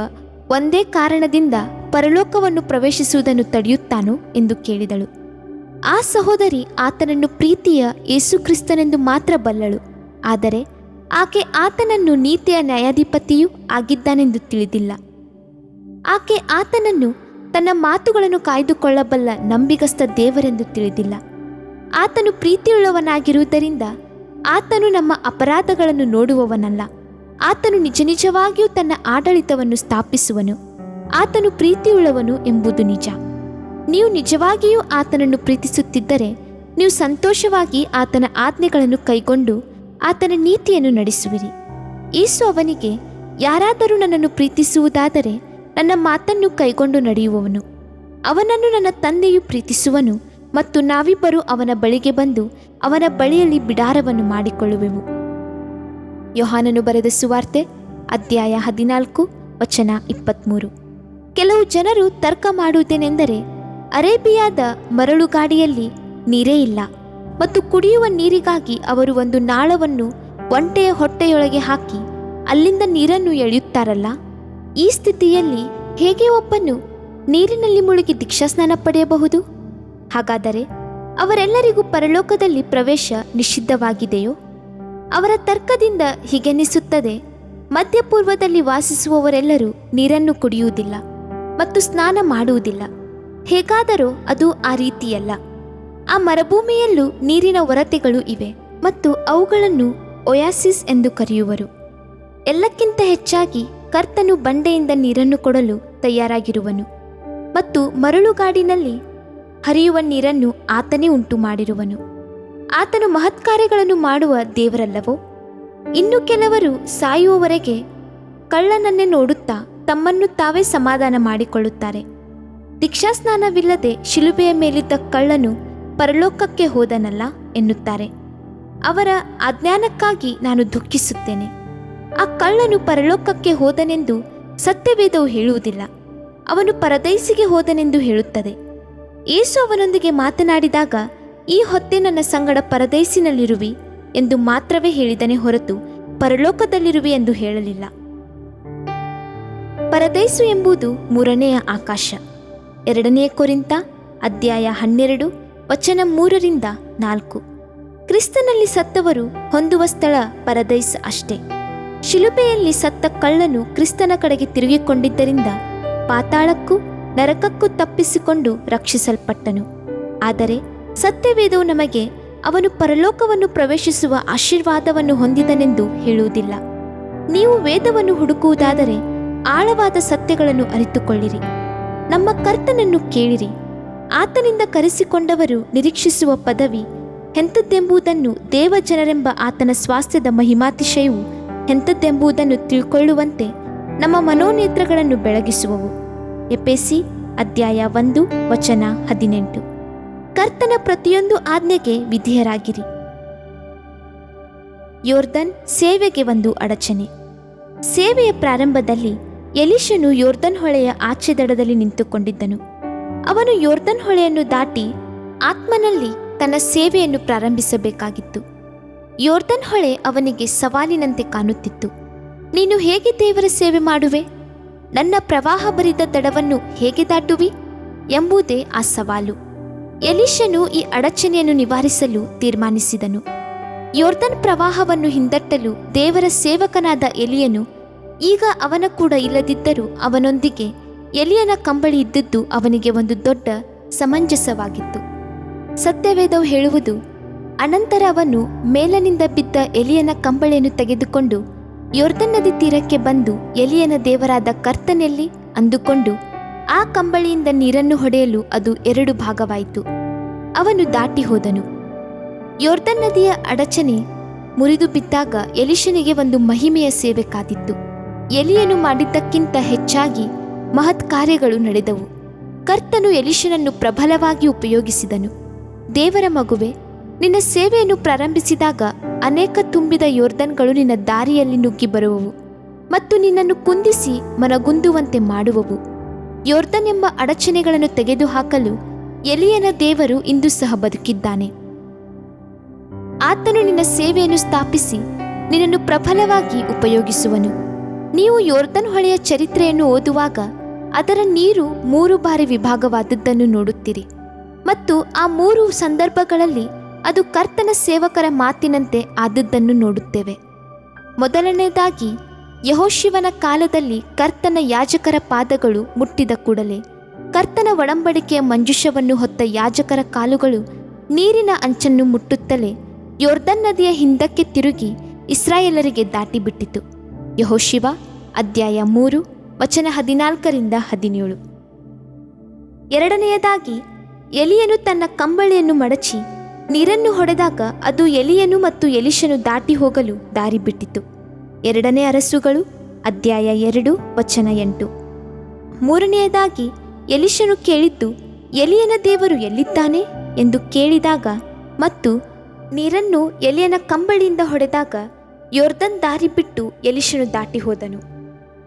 ಒಂದೇ ಕಾರಣದಿಂದ ಪರಲೋಕವನ್ನು ಪ್ರವೇಶಿಸುವುದನ್ನು ತಡೆಯುತ್ತಾನೋ ಎಂದು ಕೇಳಿದಳು. ಆ ಸಹೋದರಿ ಆತನನ್ನು ಪ್ರೀತಿಯ ಯೇಸುಕ್ರಿಸ್ತನೆಂದು ಮಾತ್ರ ಬಲ್ಲಳು, ಆದರೆ ಆಕೆ ಆತನನ್ನು ನೀತಿಯ ನ್ಯಾಯಾಧಿಪತಿಯೂ ಆಗಿದ್ದಾನೆಂದು ತಿಳಿದಿಲ್ಲ. ಆಕೆ ಆತನನ್ನು ತನ್ನ ಮಾತುಗಳನ್ನು ಕಾಯ್ದುಕೊಳ್ಳಬಲ್ಲ ನಂಬಿಗಸ್ತ ದೇವರೆಂದು ತಿಳಿದಿಲ್ಲ. ಆತನು ಪ್ರೀತಿಯುಳ್ಳವನಾಗಿರುವುದರಿಂದ ಆತನು ನಮ್ಮ ಅಪರಾಧಗಳನ್ನು ನೋಡುವವನಲ್ಲ. ಆತನು ನಿಜ ನಿಜವಾಗಿಯೂ ತನ್ನ ಆಡಳಿತವನ್ನು ಸ್ಥಾಪಿಸುವನು. ಆತನು ಪ್ರೀತಿಯುಳ್ಳವನು ಎಂಬುದು ನಿಜ. ನೀವು ನಿಜವಾಗಿಯೂ ಆತನನ್ನು ಪ್ರೀತಿಸುತ್ತಿದ್ದರೆ ನೀವು ಸಂತೋಷವಾಗಿ ಆತನ ಆಜ್ಞೆಗಳನ್ನು ಕೈಗೊಂಡು ಆತನ ನೀತಿಯನ್ನು ನಡೆಸುವಿರಿ. ಯೇಸು ಅವನಿಗೆ, ಯಾರಾದರೂ ನನ್ನನ್ನು ಪ್ರೀತಿಸುವುದಾದರೆ ನನ್ನ ಮಾತನ್ನು ಕೈಗೊಂಡು ನಡೆಯುವವನು. ಅವನನ್ನು ನನ್ನ ತಂದೆಯು ಪ್ರೀತಿಸುವನು ಮತ್ತು ನಾವಿಬ್ಬರು ಅವನ ಬಳಿಗೆ ಬಂದು ಅವನ ಬಳಿಯಲ್ಲಿ ಬಿಡಾರವನ್ನು ಮಾಡಿಕೊಳ್ಳುವೆವು. ಯೋಹಾನನು ಬರೆದ ಸುವಾರ್ತೆ ಅಧ್ಯಾಯ 14 ವಚನ 23. ಕೆಲವು ಜನರು ತರ್ಕ ಮಾಡುವುದೇನೆಂದರೆ, ಅರೇಬಿಯಾದ ಮರಳುಗಾಡಿಯಲ್ಲಿ ನೀರೇ ಇಲ್ಲ, ಮತ್ತು ಕುಡಿಯುವ ನೀರಿಗಾಗಿ ಅವರು ಒಂದು ನಾಳವನ್ನು ಒಂಟೆಯ ಹೊಟ್ಟೆಯೊಳಗೆ ಹಾಕಿ ಅಲ್ಲಿಂದ ನೀರನ್ನು ಎಳೆಯುತ್ತಾರಲ್ಲ, ಈ ಸ್ಥಿತಿಯಲ್ಲಿ ಹೇಗೆ ಒಬ್ಬನು ನೀರಿನಲ್ಲಿ ಮುಳುಗಿ ದೀಕ್ಷಾಸ್ನಾನ ಪಡೆಯಬಹುದು? ಹಾಗಾದರೆ ಅವರೆಲ್ಲರಿಗೂ ಪರಲೋಕದಲ್ಲಿ ಪ್ರವೇಶ ನಿಷಿದ್ಧವಾಗಿದೆಯೋ? ಅವರ ತರ್ಕದಿಂದ ಹೀಗೆನಿಸುತ್ತದೆ, ಮಧ್ಯಪೂರ್ವದಲ್ಲಿ ವಾಸಿಸುವವರೆಲ್ಲರೂ ನೀರನ್ನು ಕುಡಿಯುವುದಿಲ್ಲ ಮತ್ತು ಸ್ನಾನ ಮಾಡುವುದಿಲ್ಲ. ಹೇಗಾದರೂ ಅದು ಆ ರೀತಿಯಲ್ಲ. ಆ ಮರುಭೂಮಿಯಲ್ಲೂ ನೀರಿನ ಒರತೆಗಳು ಇವೆ ಮತ್ತು ಅವುಗಳನ್ನು ಒಯಾಸಿಸ್ ಎಂದು ಕರೆಯುವರು. ಎಲ್ಲಕ್ಕಿಂತ ಹೆಚ್ಚಾಗಿ ಕರ್ತನು ಬಂಡೆಯಿಂದ ನೀರನ್ನು ಕೊಡಲು ತಯಾರಾಗಿರುವನು ಮತ್ತು ಮರಳುಗಾಡಿನಲ್ಲಿ ಹರಿಯುವ ನೀರನ್ನು ಆತನೇ ಉಂಟು ಮಾಡಿರುವನು. ಆತನು ಮಹತ್ಕಾರ್ಯಗಳನ್ನು ಮಾಡುವ ದೇವರಲ್ಲವೋ? ಇನ್ನು ಕೆಲವರು ಸಾಯುವವರೆಗೆ ಕಳ್ಳನನ್ನೇ ನೋಡುತ್ತಾ ತಮ್ಮನ್ನು ತಾವೇ ಸಮಾಧಾನ ಮಾಡಿಕೊಳ್ಳುತ್ತಾರೆ. ದೀಕ್ಷಾಸ್ನಾನವಿಲ್ಲದೆ ಶಿಲುಬೆಯ ಮೇಲಿದ್ದ ಕಳ್ಳನು ಪರಲೋಕಕ್ಕೆ ಹೋದನಲ್ಲ ಎನ್ನುತ್ತಾರೆ. ಅವರ ಅಜ್ಞಾನಕ್ಕಾಗಿ ನಾನು ದುಃಖಿಸುತ್ತೇನೆ. ಆ ಕಳ್ಳನು ಪರಲೋಕಕ್ಕೆ ಹೋದನೆಂದು ಸತ್ಯವೇದವು ಹೇಳುವುದಿಲ್ಲ, ಅವನು ಪರದೈಸಿಗೆ ಹೋದನೆಂದು ಹೇಳುತ್ತದೆ. ಯೇಸು ಅವನೊಂದಿಗೆ ಮಾತನಾಡಿದಾಗ, ಈ ಹೊತ್ತೇ ನನ್ನ ಸಂಗಡ ಪರದೈಸಿನಲ್ಲಿರುವಿ ಎಂದು ಮಾತ್ರವೇ ಹೇಳಿದನೇ ಹೊರತು ಪರಲೋಕದಲ್ಲಿರುವಿ ಎಂದು ಹೇಳಲಿಲ್ಲ. ಪರದೈಸು ಎಂಬುದು ಮೂರನೆಯ ಆಕಾಶ. 2 ಕೊರಿಂಥ ಅಧ್ಯಾಯ 12 ವಚನ 3-4. ಕ್ರಿಸ್ತನಲ್ಲಿ ಸತ್ತವರು ಹೊಂದುವ ಸ್ಥಳ ಪರದೈಸ್ ಅಷ್ಟೇ. ಶಿಲುಬೆಯಲ್ಲಿ ಸತ್ತ ಕಳ್ಳನು ಕ್ರಿಸ್ತನ ಕಡೆಗೆ ತಿರುಗಿಕೊಂಡಿದ್ದರಿಂದ ಪಾತಾಳಕ್ಕೂ ನರಕಕ್ಕೂ ತಪ್ಪಿಸಿಕೊಂಡು ರಕ್ಷಿಸಲ್ಪಟ್ಟನು. ಆದರೆ ಸತ್ಯವೇದವು ನಮಗೆ ಅವನು ಪರಲೋಕವನ್ನು ಪ್ರವೇಶಿಸುವ ಆಶೀರ್ವಾದವನ್ನು ಹೊಂದಿದನೆಂದು ಹೇಳುವುದಿಲ್ಲ. ನೀವು ವೇದವನ್ನು ಹುಡುಕುವುದಾದರೆ ಆಳವಾದ ಸತ್ಯಗಳನ್ನು ಅರಿತುಕೊಳ್ಳಿರಿ. ನಮ್ಮ ಕರ್ತನನ್ನು ಕೇಳಿರಿ. ಆತನಿಂದ ಕರೆಸಿಕೊಂಡವರು ನಿರೀಕ್ಷಿಸುವ ಪದವಿ ಎಂಥದ್ದೆಂಬುದನ್ನು, ದೇವಜನರೆಂಬ ಆತನ ಸ್ವಾಸ್ಥ್ಯದ ಮಹಿಮಾತಿಶಯವು ಎಂಥದ್ದೆಂಬುದನ್ನು ತಿಳ್ಕೊಳ್ಳುವಂತೆ ನಮ್ಮ ಮನೋನೇತ್ರಗಳನ್ನು ಬೆಳಗಿಸುವವು. ಎಫೆಸಿ ಅಧ್ಯಾಯ 1 ವಚನ 18. ಕರ್ತನ ಪ್ರತಿಯೊಂದು ಆಜ್ಞೆಗೆ ವಿಧೇಯರಾಗಿರಿ. ಯೋರ್ದನ್ ಸೇವೆಗೆ ಒಂದು ಅಡಚಣೆ. ಸೇವೆಯ ಪ್ರಾರಂಭದಲ್ಲಿ ಎಲೀಷನು ಯೋರ್ದನ್ ಹೊಳೆಯ ಆಚೆ ದಡದಲ್ಲಿ ನಿಂತುಕೊಂಡಿದ್ದನು. ಅವನು ಯೋರ್ದನ್ ಹೊಳೆಯನ್ನು ದಾಟಿ ಆತ್ಮನಲ್ಲಿ ತನ್ನ ಸೇವೆಯನ್ನು ಪ್ರಾರಂಭಿಸಬೇಕಾಗಿತ್ತು. ಯೋರ್ದನ್ ಹೊಳೆ ಅವನಿಗೆ ಸವಾಲಿನಂತೆ ಕಾಣುತ್ತಿತ್ತು. ನೀನು ಹೇಗೆ ದೇವರ ಸೇವೆ ಮಾಡುವೆ? ನನ್ನ ಪ್ರವಾಹ ಭರಿದ ದಡವನ್ನು ಹೇಗೆ ದಾಟುವಿ ಎಂಬುದೇ ಆ ಸವಾಲು. ಎಲೀಷನು ಈ ಅಡಚಣೆಯನ್ನು ನಿವಾರಿಸಲು ತೀರ್ಮಾನಿಸಿದನು. ಯೋರ್ದನ್ ಪ್ರವಾಹವನ್ನು ಹಿಂದಟ್ಟಲು ದೇವರ ಸೇವಕನಾದ ಎಲಿಯನು ಈಗ ಅವನ ಕೂಡ ಇಲ್ಲದಿದ್ದರೂ ಅವನೊಂದಿಗೆ ಎಲಿಯನ ಕಂಬಳಿ ಇದ್ದದ್ದು ಅವನಿಗೆ ಒಂದು ದೊಡ್ಡ ಸಮಂಜಸವಾಗಿತ್ತು. ಸತ್ಯವೇದವು ಹೇಳುವುದು, ಅನಂತರ ಅವನು ಮೇಲನಿಂದ ಬಿದ್ದ ಎಲಿಯನ ಕಂಬಳಿಯನ್ನು ತೆಗೆದುಕೊಂಡು ಯೋರ್ದನ್ ನದಿ ತೀರಕ್ಕೆ ಬಂದು ಎಲಿಯನ ದೇವರಾದ ಕರ್ತನೆಲ್ಲಿ ಅಂದುಕೊಂಡು ಆ ಕಂಬಳಿಯಿಂದ ನೀರನ್ನು ಹೊಡೆಯಲು ಅದು 2 ಭಾಗವಾಯಿತು. ಅವನು ದಾಟಿ ಹೋದನು. ಯೋರ್ದನ್ ನದಿಯ ಅಡಚಣೆ ಮುರಿದು ಬಿದ್ದಾಗ ಎಲೀಷನಿಗೆ ಒಂದು ಮಹಿಮೆಯ ಸೇವೆ ಕಾದಿತ್ತು. ಎಲಿಯನು ಮಾಡಿದ್ದಕ್ಕಿಂತ ಹೆಚ್ಚಾಗಿ ಮಹತ್ ಕಾರ್ಯಗಳು ನಡೆದವು. ಕರ್ತನು ಎಲೀಷನನ್ನು ಪ್ರಬಲವಾಗಿ ಉಪಯೋಗಿಸಿದನು. ದೇವರ ಮಗುವೆ, ನಿನ್ನ ಸೇವೆಯನ್ನು ಪ್ರಾರಂಭಿಸಿದಾಗ ಅನೇಕ ತುಂಬಿದ ಯೋರ್ದನ್ಗಳು ನಿನ್ನ ದಾರಿಯಲ್ಲಿ ನುಗ್ಗಿ ಬರುವವು ಮತ್ತು ನಿನ್ನನ್ನು ಕುಂದಿಸಿ ಮನಗುಂದುವಂತೆ ಮಾಡುವವು. ಯೋರ್ದನ್ ಎಂಬ ಅಡಚಣೆಗಳನ್ನು ತೆಗೆದುಹಾಕಲು ಎಲಿಯನ ದೇವರು ಇಂದು ಸಹ ಬದುಕಿದ್ದಾನೆ. ಆತನು ನಿನ್ನ ಸೇವೆಯನ್ನು ಸ್ಥಾಪಿಸಿ ನಿನ್ನನ್ನು ಪ್ರಬಲವಾಗಿ ಉಪಯೋಗಿಸುವನು. ನೀವು ಯೋರ್ದನ್ ಹೊಳೆಯ ಚರಿತ್ರೆಯನ್ನು ಓದುವಾಗ ಅದರ ನೀರು 3 ಬಾರಿ ವಿಭಾಗವಾದದ್ದನ್ನು ನೋಡುತ್ತೀರಿ ಮತ್ತು ಆ 3 ಸಂದರ್ಭಗಳಲ್ಲಿ ಅದು ಕರ್ತನ ಸೇವಕರ ಮಾತಿನಂತೆ ಆದದ್ದನ್ನು ನೋಡುತ್ತೇವೆ. ಮೊದಲನೇದಾಗಿ, ಯೆಹೋಶುವನ ಕಾಲದಲ್ಲಿ ಕರ್ತನ ಯಾಜಕರ ಪಾದಗಳು ಮುಟ್ಟಿದ ಕೂಡಲೇ ಕರ್ತನ ಒಡಂಬಡಿಕೆಯ ಮಂಜೂಷವನ್ನು ಹೊತ್ತ ಯಾಜಕರ ಕಾಲುಗಳು ನೀರಿನ ಅಂಚನ್ನು ಮುಟ್ಟುತ್ತಲೇ ಯೋರ್ದನ್ ನದಿಯ ಹಿಂದಕ್ಕೆ ತಿರುಗಿ ಇಸ್ರಾಯೇಲರಿಗೆ ದಾಟಿಬಿಟ್ಟಿತು. ಯೆಹೋಶುವ ಅಧ್ಯಾಯ 3 ವಚನ 14-17. ಎರಡನೆಯದಾಗಿ, ಎಲಿಯನು ತನ್ನ ಕಂಬಳಿಯನ್ನು ಮಡಚಿ ನೀರನ್ನು ಹೊಡೆದಾಗ ಅದು ಎಲಿಯನು ಮತ್ತು ಎಲೀಷನು ದಾಟಿ ಹೋಗಲು ದಾರಿ ಬಿಟ್ಟಿತು. 2 ಅರಸುಗಳು ಅಧ್ಯಾಯ 2 ವಚನ 8. ಮೂರನೆಯದಾಗಿ, ಎಲೀಷನು ಕೇಳಿದ್ದು ಎಲಿಯನ ದೇವರು ಎಲ್ಲಿದ್ದಾನೆ ಎಂದು ಕೇಳಿದಾಗ ಮತ್ತು ನೀರನ್ನು ಎಲಿಯನ ಕಂಬಳಿಯಿಂದ ಹೊಡೆದಾಗ ಯೋರ್ದನ್ ದಾರಿ ಬಿಟ್ಟು ಎಲೀಷನು ದಾಟಿ ಹೋದನು.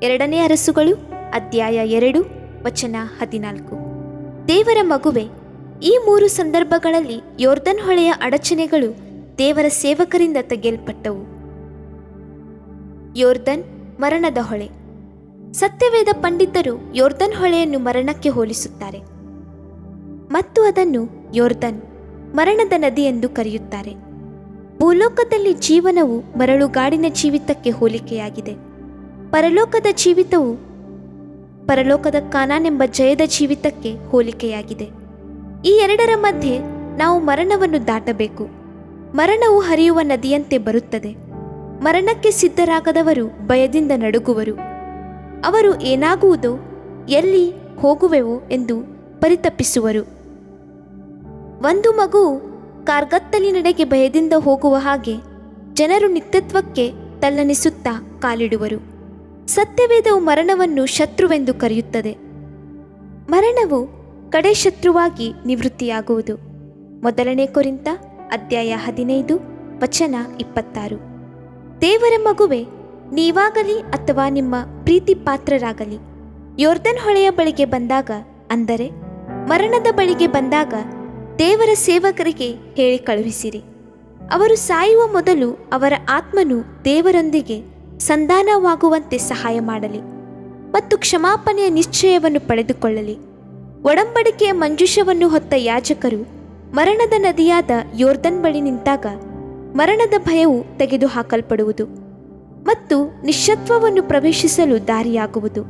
2 ಅರಸುಗಳು ಅಧ್ಯಾಯ 2 ವಚನ 14. ದೇವರ ಮಗುವೆ, ಈ 3 ಸಂದರ್ಭಗಳಲ್ಲಿ ಯೋರ್ದನ್ ಹೊಳೆಯ ಅಡಚಣೆಗಳು ದೇವರ ಸೇವಕರಿಂದ ತೆಗೆಯಲ್ಪಟ್ಟವು. ಯೋರ್ದನ್ ಮರಣದ ಹೊಳೆ. ಸತ್ಯವೇದ ಪಂಡಿತರು ಯೋರ್ದನ್ ಹೊಳೆಯನ್ನು ಮರಣಕ್ಕೆ ಹೋಲಿಸುತ್ತಾರೆ ಮತ್ತು ಅದನ್ನು ಯೋರ್ದನ್ ಮರಣದ ನದಿ ಎಂದು ಕರೆಯುತ್ತಾರೆ. ಭೂಲೋಕದಲ್ಲಿ ಜೀವನವು ಮರಳುಗಾಡಿನ ಜೀವಿತಕ್ಕೆ ಹೋಲಿಕೆಯಾಗಿದೆ. ಪರಲೋಕದ ಜೀವಿತವು ಪರಲೋಕದ ಕಾನಾನ್ ಎಂಬ ಜಯದ ಜೀವಿತಕ್ಕೆ ಹೋಲಿಕೆಯಾಗಿದೆ. ಈ ಎರಡರ ಮಧ್ಯೆ ನಾವು ಮರಣವನ್ನು ದಾಟಬೇಕು. ಮರಣವು ಹರಿಯುವ ನದಿಯಂತೆ ಬರುತ್ತದೆ. ಮರಣಕ್ಕೆ ಸಿದ್ಧರಾಗದವರು ಭಯದಿಂದ ನಡುಗುವರು. ಅವರು ಏನಾಗುವುದೋ, ಎಲ್ಲಿ ಹೋಗುವೆವೋ ಎಂದು ಪರಿತಪಿಸುವರು. ಒಂದು ಮಗುವು ಕಾರ್ಗತ್ತಲಿನೆಡೆಗೆ ಭಯದಿಂದ ಹೋಗುವ ಹಾಗೆ ಜನರು ನಿತ್ಯತ್ವಕ್ಕೆ ತಲ್ಲಣಿಸುತ್ತಾ ಕಾಲಿಡುವರು. ಸತ್ಯವೇದವು ಮರಣವನ್ನು ಶತ್ರುವೆಂದು ಕರೆಯುತ್ತದೆ. ಮರಣವು ಕಡೆ ಶತ್ರುವಾಗಿ ನಿವೃತ್ತಿಯಾಗುವುದು. 1 ಕೊರಿಂಥ ಅಧ್ಯಾಯ 15 ವಚನ 26. ದೇವರ ಮಗುವೆ, ನೀವಾಗಲಿ ಅಥವಾ ನಿಮ್ಮ ಪ್ರೀತಿ ಪಾತ್ರರಾಗಲಿ ಯೋರ್ದನ್ ಹೊಳೆಯ ಬಳಿಗೆ ಬಂದಾಗ, ಅಂದರೆ ಮರಣದ ಬಳಿಗೆ ಬಂದಾಗ, ದೇವರ ಸೇವಕರಿಗೆ ಹೇಳಿ ಕಳುಹಿಸಿರಿ. ಅವರು ಸಾಯುವ ಮೊದಲು ಅವರ ಆತ್ಮನು ದೇವರೊಂದಿಗೆ ಸಂಧಾನವಾಗುವಂತೆ ಸಹಾಯ ಮಾಡಲಿ ಮತ್ತು ಕ್ಷಮಾಪಣೆಯ ನಿಶ್ಚಯವನ್ನು ಪಡೆದುಕೊಳ್ಳಲಿ. ಒಡಂಬಡಿಕೆಯ ಮಂಜೂಷವನ್ನು ಹೊತ್ತ ಯಾಜಕರು ಮರಣದ ನದಿಯಾದ ಯೋರ್ದನ್ ಬಳಿ ನಿಂತಾಗ ಮರಣದ ಭಯವು ತೆಗೆದುಹಾಕಲ್ಪಡುವುದು ಮತ್ತು ನಿಶ್ಶತ್ವವನ್ನು ಪ್ರವೇಶಿಸಲು ದಾರಿಯಾಗುವುದು.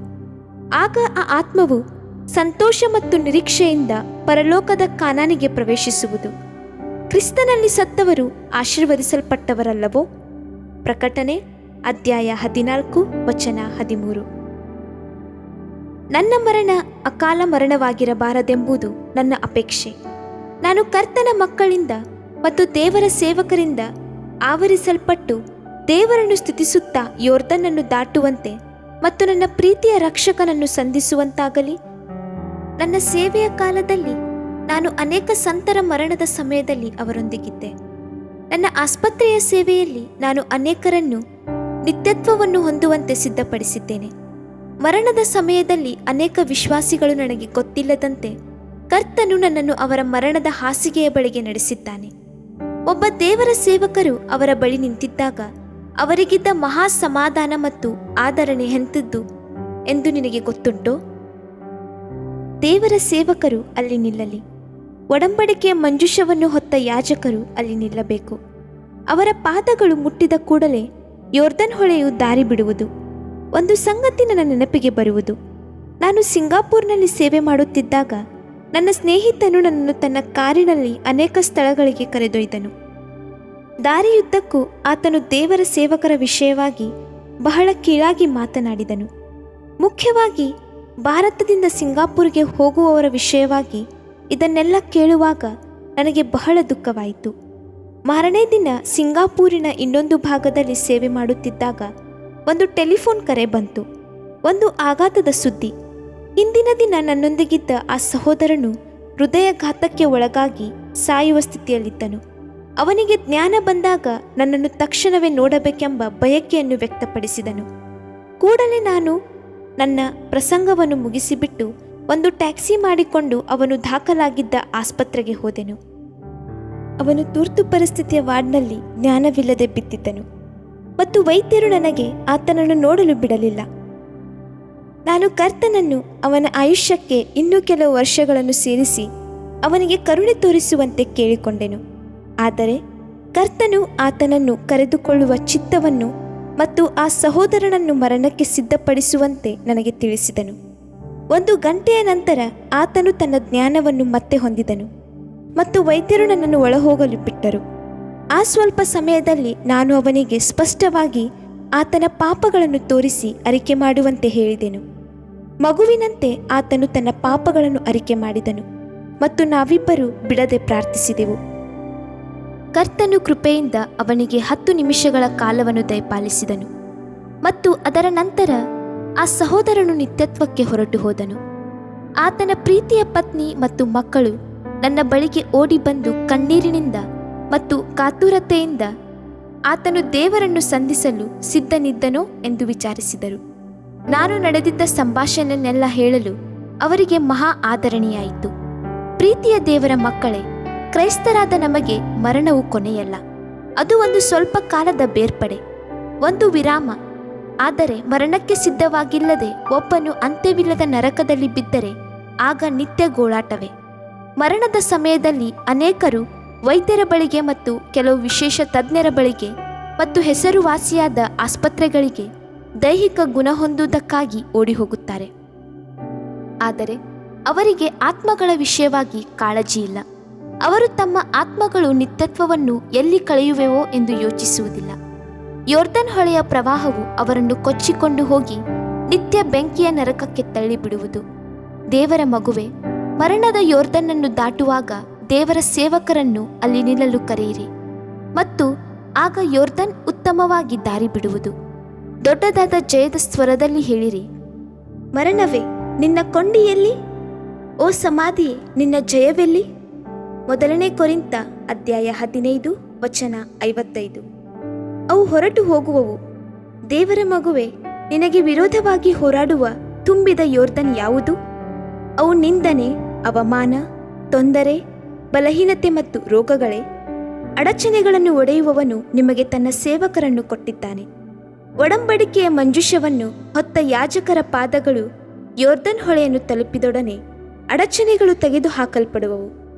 ಆಗ ಆ ಆತ್ಮವು ಸಂತೋಷ ಮತ್ತು ನಿರೀಕ್ಷೆಯಿಂದ ಪರಲೋಕದ ಕಾನಾನಿಗೆ ಪ್ರವೇಶಿಸುವುದು. ಕ್ರಿಸ್ತನಲ್ಲಿ ಸತ್ತವರು ಆಶೀರ್ವದಿಸಲ್ಪಟ್ಟವರಲ್ಲವೋ? ಪ್ರಕಟಣೆ ಅಧ್ಯಾಯ 14 ವಚನ 13. ನನ್ನ ಮರಣ ಅಕಾಲ ಮರಣವಾಗಿರಬಾರದೆಂಬುದು ನನ್ನ ಅಪೇಕ್ಷೆ. ನಾನು ಕರ್ತನ ಮಕ್ಕಳಿಂದ ಮತ್ತು ದೇವರ ಸೇವಕರಿಂದ ಆವರಿಸಲ್ಪಟ್ಟು ದೇವರನ್ನು ಸ್ತುತಿಸುತ್ತಾ ಯೋರ್ದನ್ನನ್ನು ದಾಟುವಂತೆ ಮತ್ತು ನನ್ನ ಪ್ರೀತಿಯ ರಕ್ಷಕನನ್ನು ಸಂಧಿಸುವಂತಾಗಲಿ. ನನ್ನ ಸೇವೆಯ ಕಾಲದಲ್ಲಿ ನಾನು ಅನೇಕ ಸಂತರ ಮರಣದ ಸಮಯದಲ್ಲಿ ಅವರೊಂದಿಗಿದ್ದೆ. ನನ್ನ ಆಸ್ಪತ್ರೆಯ ಸೇವೆಯಲ್ಲಿ ನಾನು ಅನೇಕರನ್ನು ನಿತ್ಯತ್ವವನ್ನು ಹೊಂದುವಂತೆ ಸಿದ್ಧಪಡಿಸಿದ್ದೇನೆ. ಮರಣದ ಸಮಯದಲ್ಲಿ ಅನೇಕ ವಿಶ್ವಾಸಿಗಳು ನನಗೆ ಗೊತ್ತಿಲ್ಲದಂತೆ ಕರ್ತನು ನನ್ನನ್ನು ಅವರ ಮರಣದ ಹಾಸಿಗೆಯ ಬಳಿಗೆ ನಡೆಸಿದ್ದಾನೆ. ಒಬ್ಬ ದೇವರ ಸೇವಕರು ಅವರ ಬಳಿ ನಿಂತಿದ್ದಾಗ ಅವರಿಗಿದ್ದ ಮಹಾ ಸಮಾಧಾನ ಮತ್ತು ಆದರಣೆ ಎಂಥದ್ದು ಎಂದು ನಿನಗೆ ಗೊತ್ತುಂಟೋ? ದೇವರ ಸೇವಕರು ಅಲ್ಲಿ ನಿಲ್ಲಲಿ. ಒಡಂಬಡಿಕೆಯ ಮಂಜೂಷವನ್ನು ಹೊತ್ತ ಯಾಜಕರು ಅಲ್ಲಿ ನಿಲ್ಲಬೇಕು. ಅವರ ಪಾದಗಳು ಮುಟ್ಟಿದ ಕೂಡಲೇ ಯೋರ್ದನ್ ಹೊಳೆಯು ದಾರಿ ಬಿಡುವುದು. ಒಂದು ಸಂಗತಿ ನನ್ನ ನೆನಪಿಗೆ ಬರುವುದು. ನಾನು ಸಿಂಗಾಪುರ್ನಲ್ಲಿ ಸೇವೆ ಮಾಡುತ್ತಿದ್ದಾಗ ನನ್ನ ಸ್ನೇಹಿತನು ನನ್ನನ್ನು ತನ್ನ ಕಾರಿನಲ್ಲಿ ಅನೇಕ ಸ್ಥಳಗಳಿಗೆ ಕರೆದೊಯ್ದನು. ದಾರಿಯುದ್ದಕ್ಕೂ ಆತನು ದೇವರ ಸೇವಕರ ವಿಷಯವಾಗಿ ಬಹಳ ಕೀಳಾಗಿ ಮಾತನಾಡಿದನು. ಮುಖ್ಯವಾಗಿ ಭಾರತದಿಂದ ಸಿಂಗಾಪುರ್ಗೆ ಹೋಗುವವರ ವಿಷಯವಾಗಿ ಇದನ್ನೆಲ್ಲ ಕೇಳುವಾಗ ನನಗೆ ಬಹಳ ದುಃಖವಾಯಿತು. ಮಾರನೇ ದಿನ ಸಿಂಗಾಪೂರಿನ ಇನ್ನೊಂದು ಭಾಗದಲ್ಲಿ ಸೇವೆ ಮಾಡುತ್ತಿದ್ದಾಗ ಒಂದು ಟೆಲಿಫೋನ್ ಕರೆ ಬಂತು. ಒಂದು ಆಘಾತದ ಸುದ್ದಿ. ಹಿಂದಿನ ದಿನ ನನ್ನೊಂದಿಗಿದ್ದ ಆ ಸಹೋದರನು ಹೃದಯಘಾತಕ್ಕೆ ಒಳಗಾಗಿ ಸಾಯುವ ಸ್ಥಿತಿಯಲ್ಲಿದ್ದನು. ಅವನಿಗೆ ಜ್ಞಾನ ಬಂದಾಗ ನನ್ನನ್ನು ತಕ್ಷಣವೇ ನೋಡಬೇಕೆಂಬ ಬಯಕೆಯನ್ನು ವ್ಯಕ್ತಪಡಿಸಿದನು. ಕೂಡಲೇ ನಾನು ನನ್ನ ಪ್ರಸಂಗವನ್ನು ಮುಗಿಸಿಬಿಟ್ಟು ಒಂದು ಟ್ಯಾಕ್ಸಿ ಮಾಡಿಕೊಂಡು ಅವನು ದಾಖಲಾಗಿದ್ದ ಆಸ್ಪತ್ರೆಗೆ ಹೋದೆನು. ಅವನು ತುರ್ತು ಪರಿಸ್ಥಿತಿಯ ವಾರ್ಡ್ನಲ್ಲಿ ಜ್ಞಾನವಿಲ್ಲದೆ ಬಿದ್ದಿದ್ದನು ಮತ್ತು ವೈದ್ಯರು ನನಗೆ ಆತನನ್ನು ನೋಡಲು ಬಿಡಲಿಲ್ಲ. ನಾನು ಕರ್ತನನ್ನು ಅವನ ಆಯುಷ್ಯಕ್ಕೆ ಇನ್ನೂ ಕೆಲವು ವರ್ಷಗಳನ್ನು ಸೇರಿಸಿ ಅವನಿಗೆ ಕರುಣೆ ತೋರಿಸುವಂತೆ ಕೇಳಿಕೊಂಡೆನು. ಆದರೆ ಕರ್ತನು ಆತನನ್ನು ಕರೆದುಕೊಳ್ಳುವ ಚಿತ್ತವನ್ನು ಮತ್ತು ಆ ಸಹೋದರನನ್ನು ಮರಣಕ್ಕೆ ಸಿದ್ಧಪಡಿಸುವಂತೆ ನನಗೆ ತಿಳಿಸಿದನು. 1 ಗಂಟೆಯ ನಂತರ ಆತನು ತನ್ನ ಜ್ಞಾನವನ್ನು ಮತ್ತೆ ಹೊಂದಿದನು ಮತ್ತು ವೈದ್ಯರು ನನ್ನನ್ನು ಒಳಹೋಗಲು ಬಿಟ್ಟರು. ಆ ಸ್ವಲ್ಪ ಸಮಯದಲ್ಲಿ ನಾನು ಅವನಿಗೆ ಸ್ಪಷ್ಟವಾಗಿ ಆತನ ಪಾಪಗಳನ್ನು ತೋರಿಸಿ ಅರಿಕೆ ಮಾಡುವಂತೆ ಹೇಳಿದೆನು. ಮಗುವಿನಂತೆ ಆತನು ತನ್ನ ಪಾಪಗಳನ್ನು ಅರಿಕೆ ಮಾಡಿದನು ಮತ್ತು ನಾವಿಬ್ಬರು ಬಿಡದೆ ಪ್ರಾರ್ಥಿಸಿದೆವು. ಕರ್ತನು ಕೃಪೆಯಿಂದ ಅವನಿಗೆ 10 ನಿಮಿಷಗಳ ಕಾಲವನ್ನು ದಯಪಾಲಿಸಿದನು ಮತ್ತು ಅದರ ನಂತರ ಆ ಸಹೋದರನು ನಿತ್ಯತ್ವಕ್ಕೆ ಹೊರಟು ಹೋದನು. ಆತನ ಪ್ರೀತಿಯ ಪತ್ನಿ ಮತ್ತು ಮಕ್ಕಳು ನನ್ನ ಬಳಿಗೆ ಓಡಿ ಬಂದು ಕಣ್ಣೀರಿನಿಂದ ಮತ್ತು ಕಾತುರತೆಯಿಂದ ಆತನು ದೇವರನ್ನು ಸಂಧಿಸಲು ಸಿದ್ಧನಿದ್ದನೋ ಎಂದು ವಿಚಾರಿಸಿದರು. ನಾನು ನಡೆದಿದ್ದ ಸಂಭಾಷಣೆಯನ್ನೆಲ್ಲ ಹೇಳಲು ಅವರಿಗೆ ಮಹಾ ಆದರಣೆಯಾಯಿತು. ಪ್ರೀತಿಯ ದೇವರ ಮಕ್ಕಳೇ, ಕ್ರೈಸ್ತರಾದ ನಮಗೆ ಮರಣವು ಕೊನೆಯಲ್ಲ. ಅದು ಒಂದು ಸ್ವಲ್ಪ ಕಾಲದ ಬೇರ್ಪಡೆ, ಒಂದು ವಿರಾಮ. ಆದರೆ ಮರಣಕ್ಕೆ ಸಿದ್ಧವಾಗಿಲ್ಲದೆ ಒಬ್ಬನು ಅಂತ್ಯವಿಲ್ಲದ ನರಕದಲ್ಲಿ ಬಿದ್ದರೆ ಆಗ ನಿತ್ಯ ಗೋಳಾಟವೇ. ಮರಣದ ಸಮಯದಲ್ಲಿ ಅನೇಕರು ವೈದ್ಯರ ಬಳಿಗೆ ಮತ್ತು ಕೆಲವು ವಿಶೇಷ ತಜ್ಞರ ಬಳಿಗೆ ಮತ್ತು ಹೆಸರುವಾಸಿಯಾದ ಆಸ್ಪತ್ರೆಗಳಿಗೆ ದೈಹಿಕ ಗುಣ ಹೊಂದುವುದಕ್ಕಾಗಿ ಓಡಿ ಹೋಗುತ್ತಾರೆ. ಆದರೆ ಅವರಿಗೆ ಆತ್ಮಗಳ ವಿಷಯವಾಗಿ ಕಾಳಜಿ ಇಲ್ಲ. ಅವರು ತಮ್ಮ ಆತ್ಮಗಳು ನಿತ್ಯತ್ವವನ್ನು ಎಲ್ಲಿ ಕಳೆಯುವೆವೋ ಎಂದು ಯೋಚಿಸುವುದಿಲ್ಲ. ಯೋರ್ದನ್ ಹೊಳೆಯ ಪ್ರವಾಹವು ಅವರನ್ನು ಕೊಚ್ಚಿಕೊಂಡು ಹೋಗಿ ನಿತ್ಯ ಬೆಂಕಿಯ ನರಕಕ್ಕೆ ತಳ್ಳಿಬಿಡುವುದು. ದೇವರ ಮಗುವೆ, ಮರಣದ ಯೋರ್ದನ್ನನ್ನು ದಾಟುವಾಗ ದೇವರ ಸೇವಕರನ್ನು ಅಲ್ಲಿ ನಿಲ್ಲಲು ಕರೆಯಿರಿ, ಮತ್ತು ಆಗ ಯೋರ್ದನ್ ಉತ್ತಮವಾಗಿ ದಾರಿ ಬಿಡುವುದು. ದೊಡ್ಡದಾದ ಜಯದ ಸ್ವರದಲ್ಲಿ ಹೇಳಿರಿ, ಮರಣವೇ ನಿನ್ನ ಕೊಂಡಿಯಲ್ಲಿ, ಓ ಸಮಾಧಿಯೇ ನಿನ್ನ ಜಯವೆಲ್ಲಿ? 1 ಕೊರಿಂಥ ಅಧ್ಯಾಯ 15 ವಚನ 55. ಅವು ಹೊರಟು ಹೋಗುವವು. ದೇವರ ಮಗುವೆ, ನಿನಗೆ ವಿರೋಧವಾಗಿ ಹೋರಾಡುವ ತುಂಬಿದ ಯೋರ್ದನ್ ಯಾವುದು? ಅವು ನಿಂದನೆ, ಅವಮಾನ, ತೊಂದರೆ, ಬಲಹೀನತೆ ಮತ್ತು ರೋಗಗಳೇ. ಅಡಚಣೆಗಳನ್ನು ಒಡೆಯುವವನು ನಿಮಗೆ ತನ್ನ ಸೇವಕರನ್ನು ಕೊಟ್ಟಿದ್ದಾನೆ. ಒಡಂಬಡಿಕೆಯ ಮಂಜೂಷವನ್ನು ಹೊತ್ತ ಯಾಜಕರ ಪಾದಗಳು ಯೋರ್ದನ್ ಹೊಳೆಯನ್ನು ತಲುಪಿದೊಡನೆ ಅಡಚಣೆಗಳು ತೆಗೆದುಹಾಕಲ್ಪಡುವವು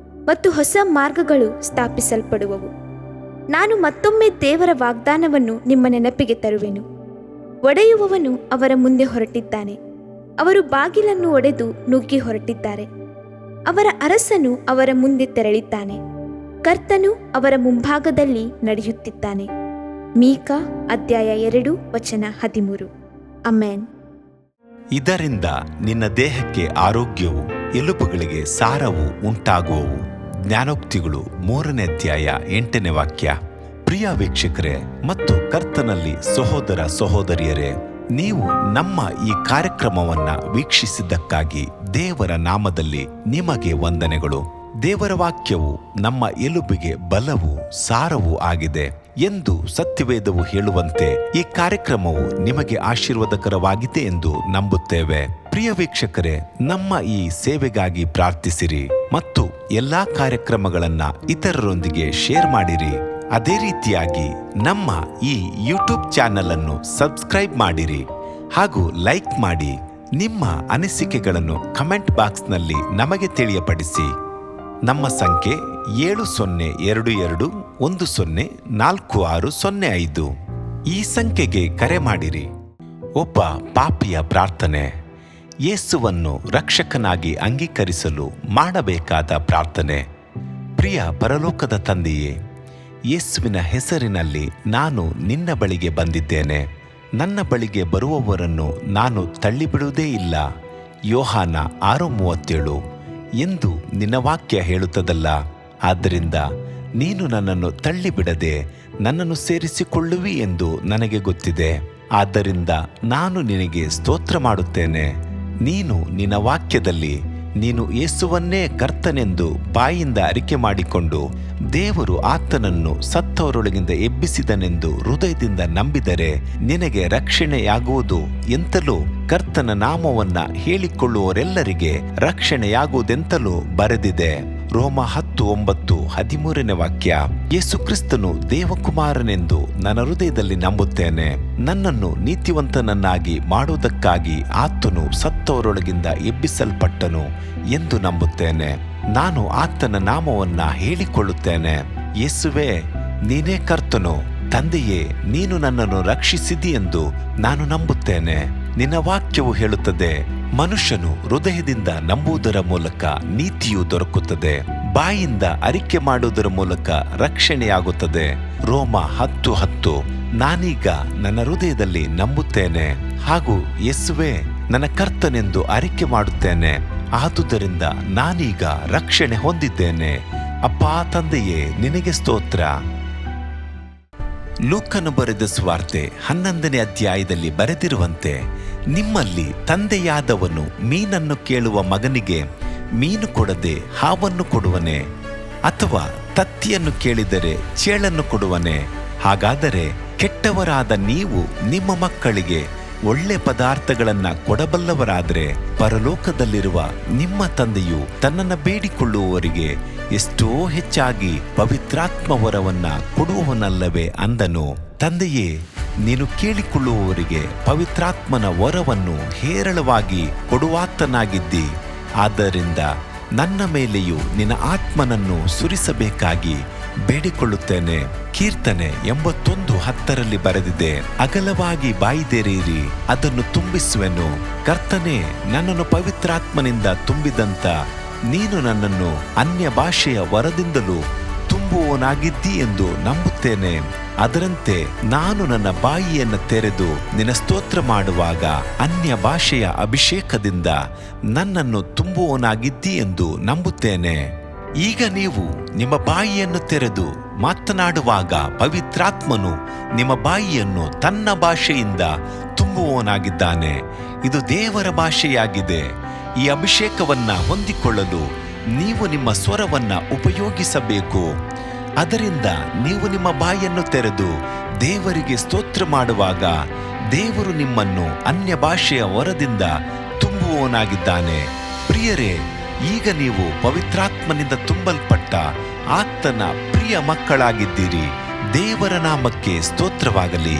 ಮತ್ತು ಹೊಸ ಮಾರ್ಗಗಳು ಸ್ಥಾಪಿಸಲ್ಪಡುವವು. ನಾನು ಮತ್ತೊಮ್ಮೆ ದೇವರ ವಾಗ್ದಾನವನ್ನು ನಿಮ್ಮ ನೆನಪಿಗೆ ತರುವೆನು. ಒಡೆಯುವವನು ಅವರ ಮುಂದೆ ಹೊರಟಿದ್ದಾನೆ. ಅವರು ಬಾಗಿಲನ್ನು ಒಡೆದು ನುಗ್ಗಿ ಹೊರಟಿದ್ದಾರೆ. ಅವರ ಅರಸನು ಅವರ ಮುಂದೆ ತೆರಳಿದ್ದಾನೆ. ಕರ್ತನು ಅವರ ಮುಂಭಾಗದಲ್ಲಿ ನಡೆಯುತ್ತಿದ್ದಾನೆ. ಮೀಕ ಅಧ್ಯಾಯ 2 ವಚನ 13. ಅಮೇನ್. ಇದರಿಂದ ನಿನ್ನ ದೇಹಕ್ಕೆ ಆರೋಗ್ಯವು, ಎಲುಬುಗಳಿಗೆ ಸಾರವು ಉಂಟಾಗುವವು. ಜ್ಞಾನೋಕ್ತಿಗಳು 3ನೇ ಅಧ್ಯಾಯ 8ನೇ ವಾಕ್ಯ. ಪ್ರಿಯ ವೀಕ್ಷಕರೇ ಮತ್ತು ಕರ್ತನಲ್ಲಿ ಸಹೋದರ ಸಹೋದರಿಯರೇ, ನೀವು ನಮ್ಮ ಈ ಕಾರ್ಯಕ್ರಮವನ್ನ ವೀಕ್ಷಿಸಿದ್ದಕ್ಕಾಗಿ ದೇವರ ನಾಮದಲ್ಲಿ ನಿಮಗೆ ವಂದನೆಗಳು. ದೇವರ ವಾಕ್ಯವು ನಮ್ಮ ಎಲುಬಿಗೆ ಬಲವೂ ಸಾರವೂ ಆಗಿದೆ ಎಂದು ಸತ್ಯವೇದವು ಹೇಳುವಂತೆ ಈ ಕಾರ್ಯಕ್ರಮವು ನಿಮಗೆ ಆಶೀರ್ವಾದಕರವಾಗಿದೆ ಎಂದು ನಂಬುತ್ತೇವೆ. ಪ್ರಿಯ ವೀಕ್ಷಕರೇ, ನಮ್ಮ ಈ ಸೇವೆಗಾಗಿ ಪ್ರಾರ್ಥಿಸಿರಿ ಮತ್ತು ಎಲ್ಲಾ ಕಾರ್ಯಕ್ರಮಗಳನ್ನ ಇತರರೊಂದಿಗೆ ಶೇರ್ ಮಾಡಿರಿ. ಅದೇ ರೀತಿಯಾಗಿ ನಮ್ಮ ಈ ಯೂಟ್ಯೂಬ್ ಚಾನೆಲ್ ಅನ್ನು ಸಬ್ಸ್ಕ್ರೈಬ್ ಮಾಡಿರಿ ಹಾಗೂ ಲೈಕ್ ಮಾಡಿ. ನಿಮ್ಮ ಅನಿಸಿಕೆಗಳನ್ನು ಕಮೆಂಟ್ ಬಾಕ್ಸ್ನಲ್ಲಿ ನಮಗೆ ತಿಳಿಯಪಡಿಸಿ. ನಮ್ಮ ಸಂಖ್ಯೆ 7022104605. ಈ ಸಂಖ್ಯೆಗೆ ಕರೆ ಮಾಡಿರಿ. ಒಬ್ಬ ಪಾಪಿಯ ಪ್ರಾರ್ಥನೆ, ಯೇಸುವನ್ನು ರಕ್ಷಕನಾಗಿ ಅಂಗೀಕರಿಸಲು ಮಾಡಬೇಕಾದ ಪ್ರಾರ್ಥನೆ. ಪ್ರಿಯ ಪರಲೋಕದ ತಂದೆಯೇ, ಯೇಸುವಿನ ಹೆಸರಿನಲ್ಲಿ ನಾನು ನಿನ್ನ ಬಳಿಗೆ ಬಂದಿದ್ದೇನೆ. ನನ್ನ ಬಳಿಗೆ ಬರುವವರನ್ನು ನಾನು ತಳ್ಳಿಬಿಡುವುದೇ ಇಲ್ಲ. ಯೋಹಾನ 6:37 ಎಂದು ನಿನ್ನ ವಾಕ್ಯ ಹೇಳುತ್ತದಲ್ಲ. ಆದ್ದರಿಂದ ನೀನು ನನ್ನನ್ನು ತಳ್ಳಿಬಿಡದೆ ನನ್ನನ್ನು ಸೇರಿಸಿಕೊಳ್ಳುವಿ ಎಂದು ನನಗೆ ಗೊತ್ತಿದೆ. ಆದ್ದರಿಂದ ನಾನು ನಿನಗೆ ಸ್ತೋತ್ರ ಮಾಡುತ್ತೇನೆ. ನೀನು ನಿನ್ನ ವಾಕ್ಯದಲ್ಲಿ ನೀನು ಯೇಸುವನ್ನೇ ಕರ್ತನೆಂದು ಬಾಯಿಂದ ಅರಿಕೆ ಮಾಡಿಕೊಂಡು ದೇವರು ಆತನನ್ನು ಸತ್ತವರೊಳಗಿಂದ ಎಬ್ಬಿಸಿದನೆಂದು ಹೃದಯದಿಂದ ನಂಬಿದರೆ ನಿನಗೆ ರಕ್ಷಣೆಯಾಗುವುದು ಎಂತಲೂ ಕರ್ತನ ನಾಮವನ್ನ ಹೇಳಿಕೊಳ್ಳುವವರೆಲ್ಲರಿಗೆ ರಕ್ಷಣೆಯಾಗುವುದೆಂತಲೂ ಬರೆದಿದೆ. ರೋಮ 10:9 13ನೇ ವಾಕ್ಯ. ಯೇಸು ಕ್ರಿಸ್ತನು ದೇವಕುಮಾರನೆಂದು ನನ್ನ ಹೃದಯದಲ್ಲಿ ನಂಬುತ್ತೇನೆ. ನನ್ನನ್ನು ನೀತಿವಂತನನ್ನಾಗಿ ಮಾಡುವುದಕ್ಕಾಗಿ ಆತನು ಸತ್ತವರೊಳಗಿಂದ ಎಬ್ಬಿಸಲ್ಪಟ್ಟನು ಎಂದು ನಂಬುತ್ತೇನೆ. ನಾನು ಆತನ ನಾಮವನ್ನ ಹೇಳಿಕೊಳ್ಳುತ್ತೇನೆ. ಯೇಸುವೇ, ನೀನೇ ಕರ್ತನು. ತಂದೆಯೇ, ನೀನು ನನ್ನನ್ನು ರಕ್ಷಿಸಿದಿ ಎಂದು ನಾನು ನಂಬುತ್ತೇನೆ. ನಿನ್ನ ವಾಕ್ಯವು ಹೇಳುತ್ತದೆ, ಮನುಷ್ಯನು ಹೃದಯದಿಂದ ನಂಬುವುದರ ಮೂಲಕ ನೀತಿಯು ದೊರಕುತ್ತದೆ, ಬಾಯಿಂದ ಅರಿಕೆ ಮಾಡುವುದರ ಮೂಲಕ ರಕ್ಷಣೆಯಾಗುತ್ತದೆ. ರೋಮ 10:10. ನಾನೀಗ ನನ್ನ ಹೃದಯದಲ್ಲಿ ನಂಬುತ್ತೇನೆ ಹಾಗೂ ಯೇಸುವೇ ನನ್ನ ಕರ್ತನೆಂದು ಅರಿಕೆ ಮಾಡುತ್ತೇನೆ. ಆದುದರಿಂದ ನಾನೀಗ ರಕ್ಷಣೆ ಹೊಂದಿದ್ದೇನೆ. ಅಪ್ಪಾ ತಂದೆಯೇ, ನಿನಗೆ ಸ್ತೋತ್ರ. ಲೂಕನು ಬರೆದ ಸುವಾರ್ತೆ 11ನೇ ಅಧ್ಯಾಯದಲ್ಲಿ ಬರೆದಿರುವಂತೆ, ನಿಮ್ಮಲ್ಲಿ ತಂದೆಯಾದವನು ಮೀನನ್ನು ಕೇಳುವ ಮಗನಿಗೆ ಮೀನು ಕೊಡದೆ ಹಾವನ್ನು ಕೊಡುವನೆ? ಅಥವಾ ತತ್ತಿಯನ್ನು ಕೇಳಿದರೆ ಚೇಳನ್ನು ಕೊಡುವನೆ? ಹಾಗಾದರೆ ಕೆಟ್ಟವರಾದ ನೀವು ನಿಮ್ಮ ಮಕ್ಕಳಿಗೆ ಒಳ್ಳೆ ಪದಾರ್ಥಗಳನ್ನ ಕೊಡಬಲ್ಲವರಾದ್ರೆ ಪರಲೋಕದಲ್ಲಿರುವ ನಿಮ್ಮ ತಂದೆಯು ತನ್ನನ್ನು ಬೇಡಿಕೊಳ್ಳುವವರಿಗೆ ಎಷ್ಟೋ ಹೆಚ್ಚಾಗಿ ಪವಿತ್ರಾತ್ಮ ವರವನ್ನ ಕೊಡುವವನಲ್ಲವೇ ಅಂದನು. ತಂದೆಯೇ, ನೀನು ಕೇಳಿಕೊಳ್ಳುವವರಿಗೆ ಪವಿತ್ರಾತ್ಮನ ವರವನ್ನು ಹೇರಳವಾಗಿ ಕೊಡುವಾತನಾಗಿದ್ದಿ. ಆದ್ದರಿಂದ ನನ್ನ ಮೇಲೆಯೂ ನಿನ್ನ ಆತ್ಮನನ್ನು ಸುರಿಸಬೇಕಾಗಿ ಬೇಡಿಕೊಳ್ಳುತ್ತೇನೆ. ಕೀರ್ತನೆ 81:10 ಬರೆದಿದೆ, ಅಗಲವಾಗಿ ಬಾಯಿದೆರೆಯಿರಿ, ಅದನ್ನು ತುಂಬಿಸುವೆನು. ಕರ್ತನೇ, ನನ್ನನ್ನು ಪವಿತ್ರಾತ್ಮನಿಂದ ತುಂಬಿದಂತ ನೀನು ನನ್ನನ್ನು ಅನ್ಯ ಭಾಷೆಯ ವರದಿಂದಲೂ ತುಂಬುವವನಾಗಿದ್ದಿ ಎಂದು ನಂಬುತ್ತೇನೆ. ಅದರಂತೆ ನಾನು ನನ್ನ ಬಾಯಿಯನ್ನು ತೆರೆದು ನಿನ್ನ ಸ್ತೋತ್ರ ಮಾಡುವಾಗ ಅನ್ಯ ಭಾಷೆಯ ಅಭಿಷೇಕದಿಂದ ನನ್ನನ್ನು ತುಂಬುವವನಾಗಿದ್ದಿ ಎಂದು ನಂಬುತ್ತೇನೆ. ಈಗ ನೀವು ನಿಮ್ಮ ಬಾಯಿಯನ್ನು ತೆರೆದು ಮಾತನಾಡುವಾಗ ಪವಿತ್ರಾತ್ಮನು ನಿಮ್ಮ ಬಾಯಿಯನ್ನು ತನ್ನ ಭಾಷೆಯಿಂದ ತುಂಬುವವನಾಗಿದ್ದಾನೆ. ಇದು ದೇವರ ಭಾಷೆಯಾಗಿದೆ. ಈ ಅಭಿಷೇಕವನ್ನ ಹೊಂದಿಕೊಳ್ಳಲು ನೀವು ನಿಮ್ಮ ಸ್ವರವನ್ನ ಉಪಯೋಗಿಸಬೇಕು. ಅದರಿಂದ ನೀವು ನಿಮ್ಮ ಬಾಯನ್ನು ತೆರೆದು ದೇವರಿಗೆ ಸ್ತೋತ್ರ ಮಾಡುವಾಗ ದೇವರು ನಿಮ್ಮನ್ನು ಅನ್ಯ ಭಾಷೆಯ ವರದಿಂದ ತುಂಬುವವನಾಗಿದ್ದಾನೆ. ಪ್ರಿಯರೇ, ಈಗ ನೀವು ಪವಿತ್ರಾತ್ಮನಿಂದ ತುಂಬಲ್ಪಟ್ಟ ಆತನ ಪ್ರಿಯ ಮಕ್ಕಳಾಗಿದ್ದೀರಿ. ದೇವರ ನಾಮಕ್ಕೆ ಸ್ತೋತ್ರವಾಗಲಿ.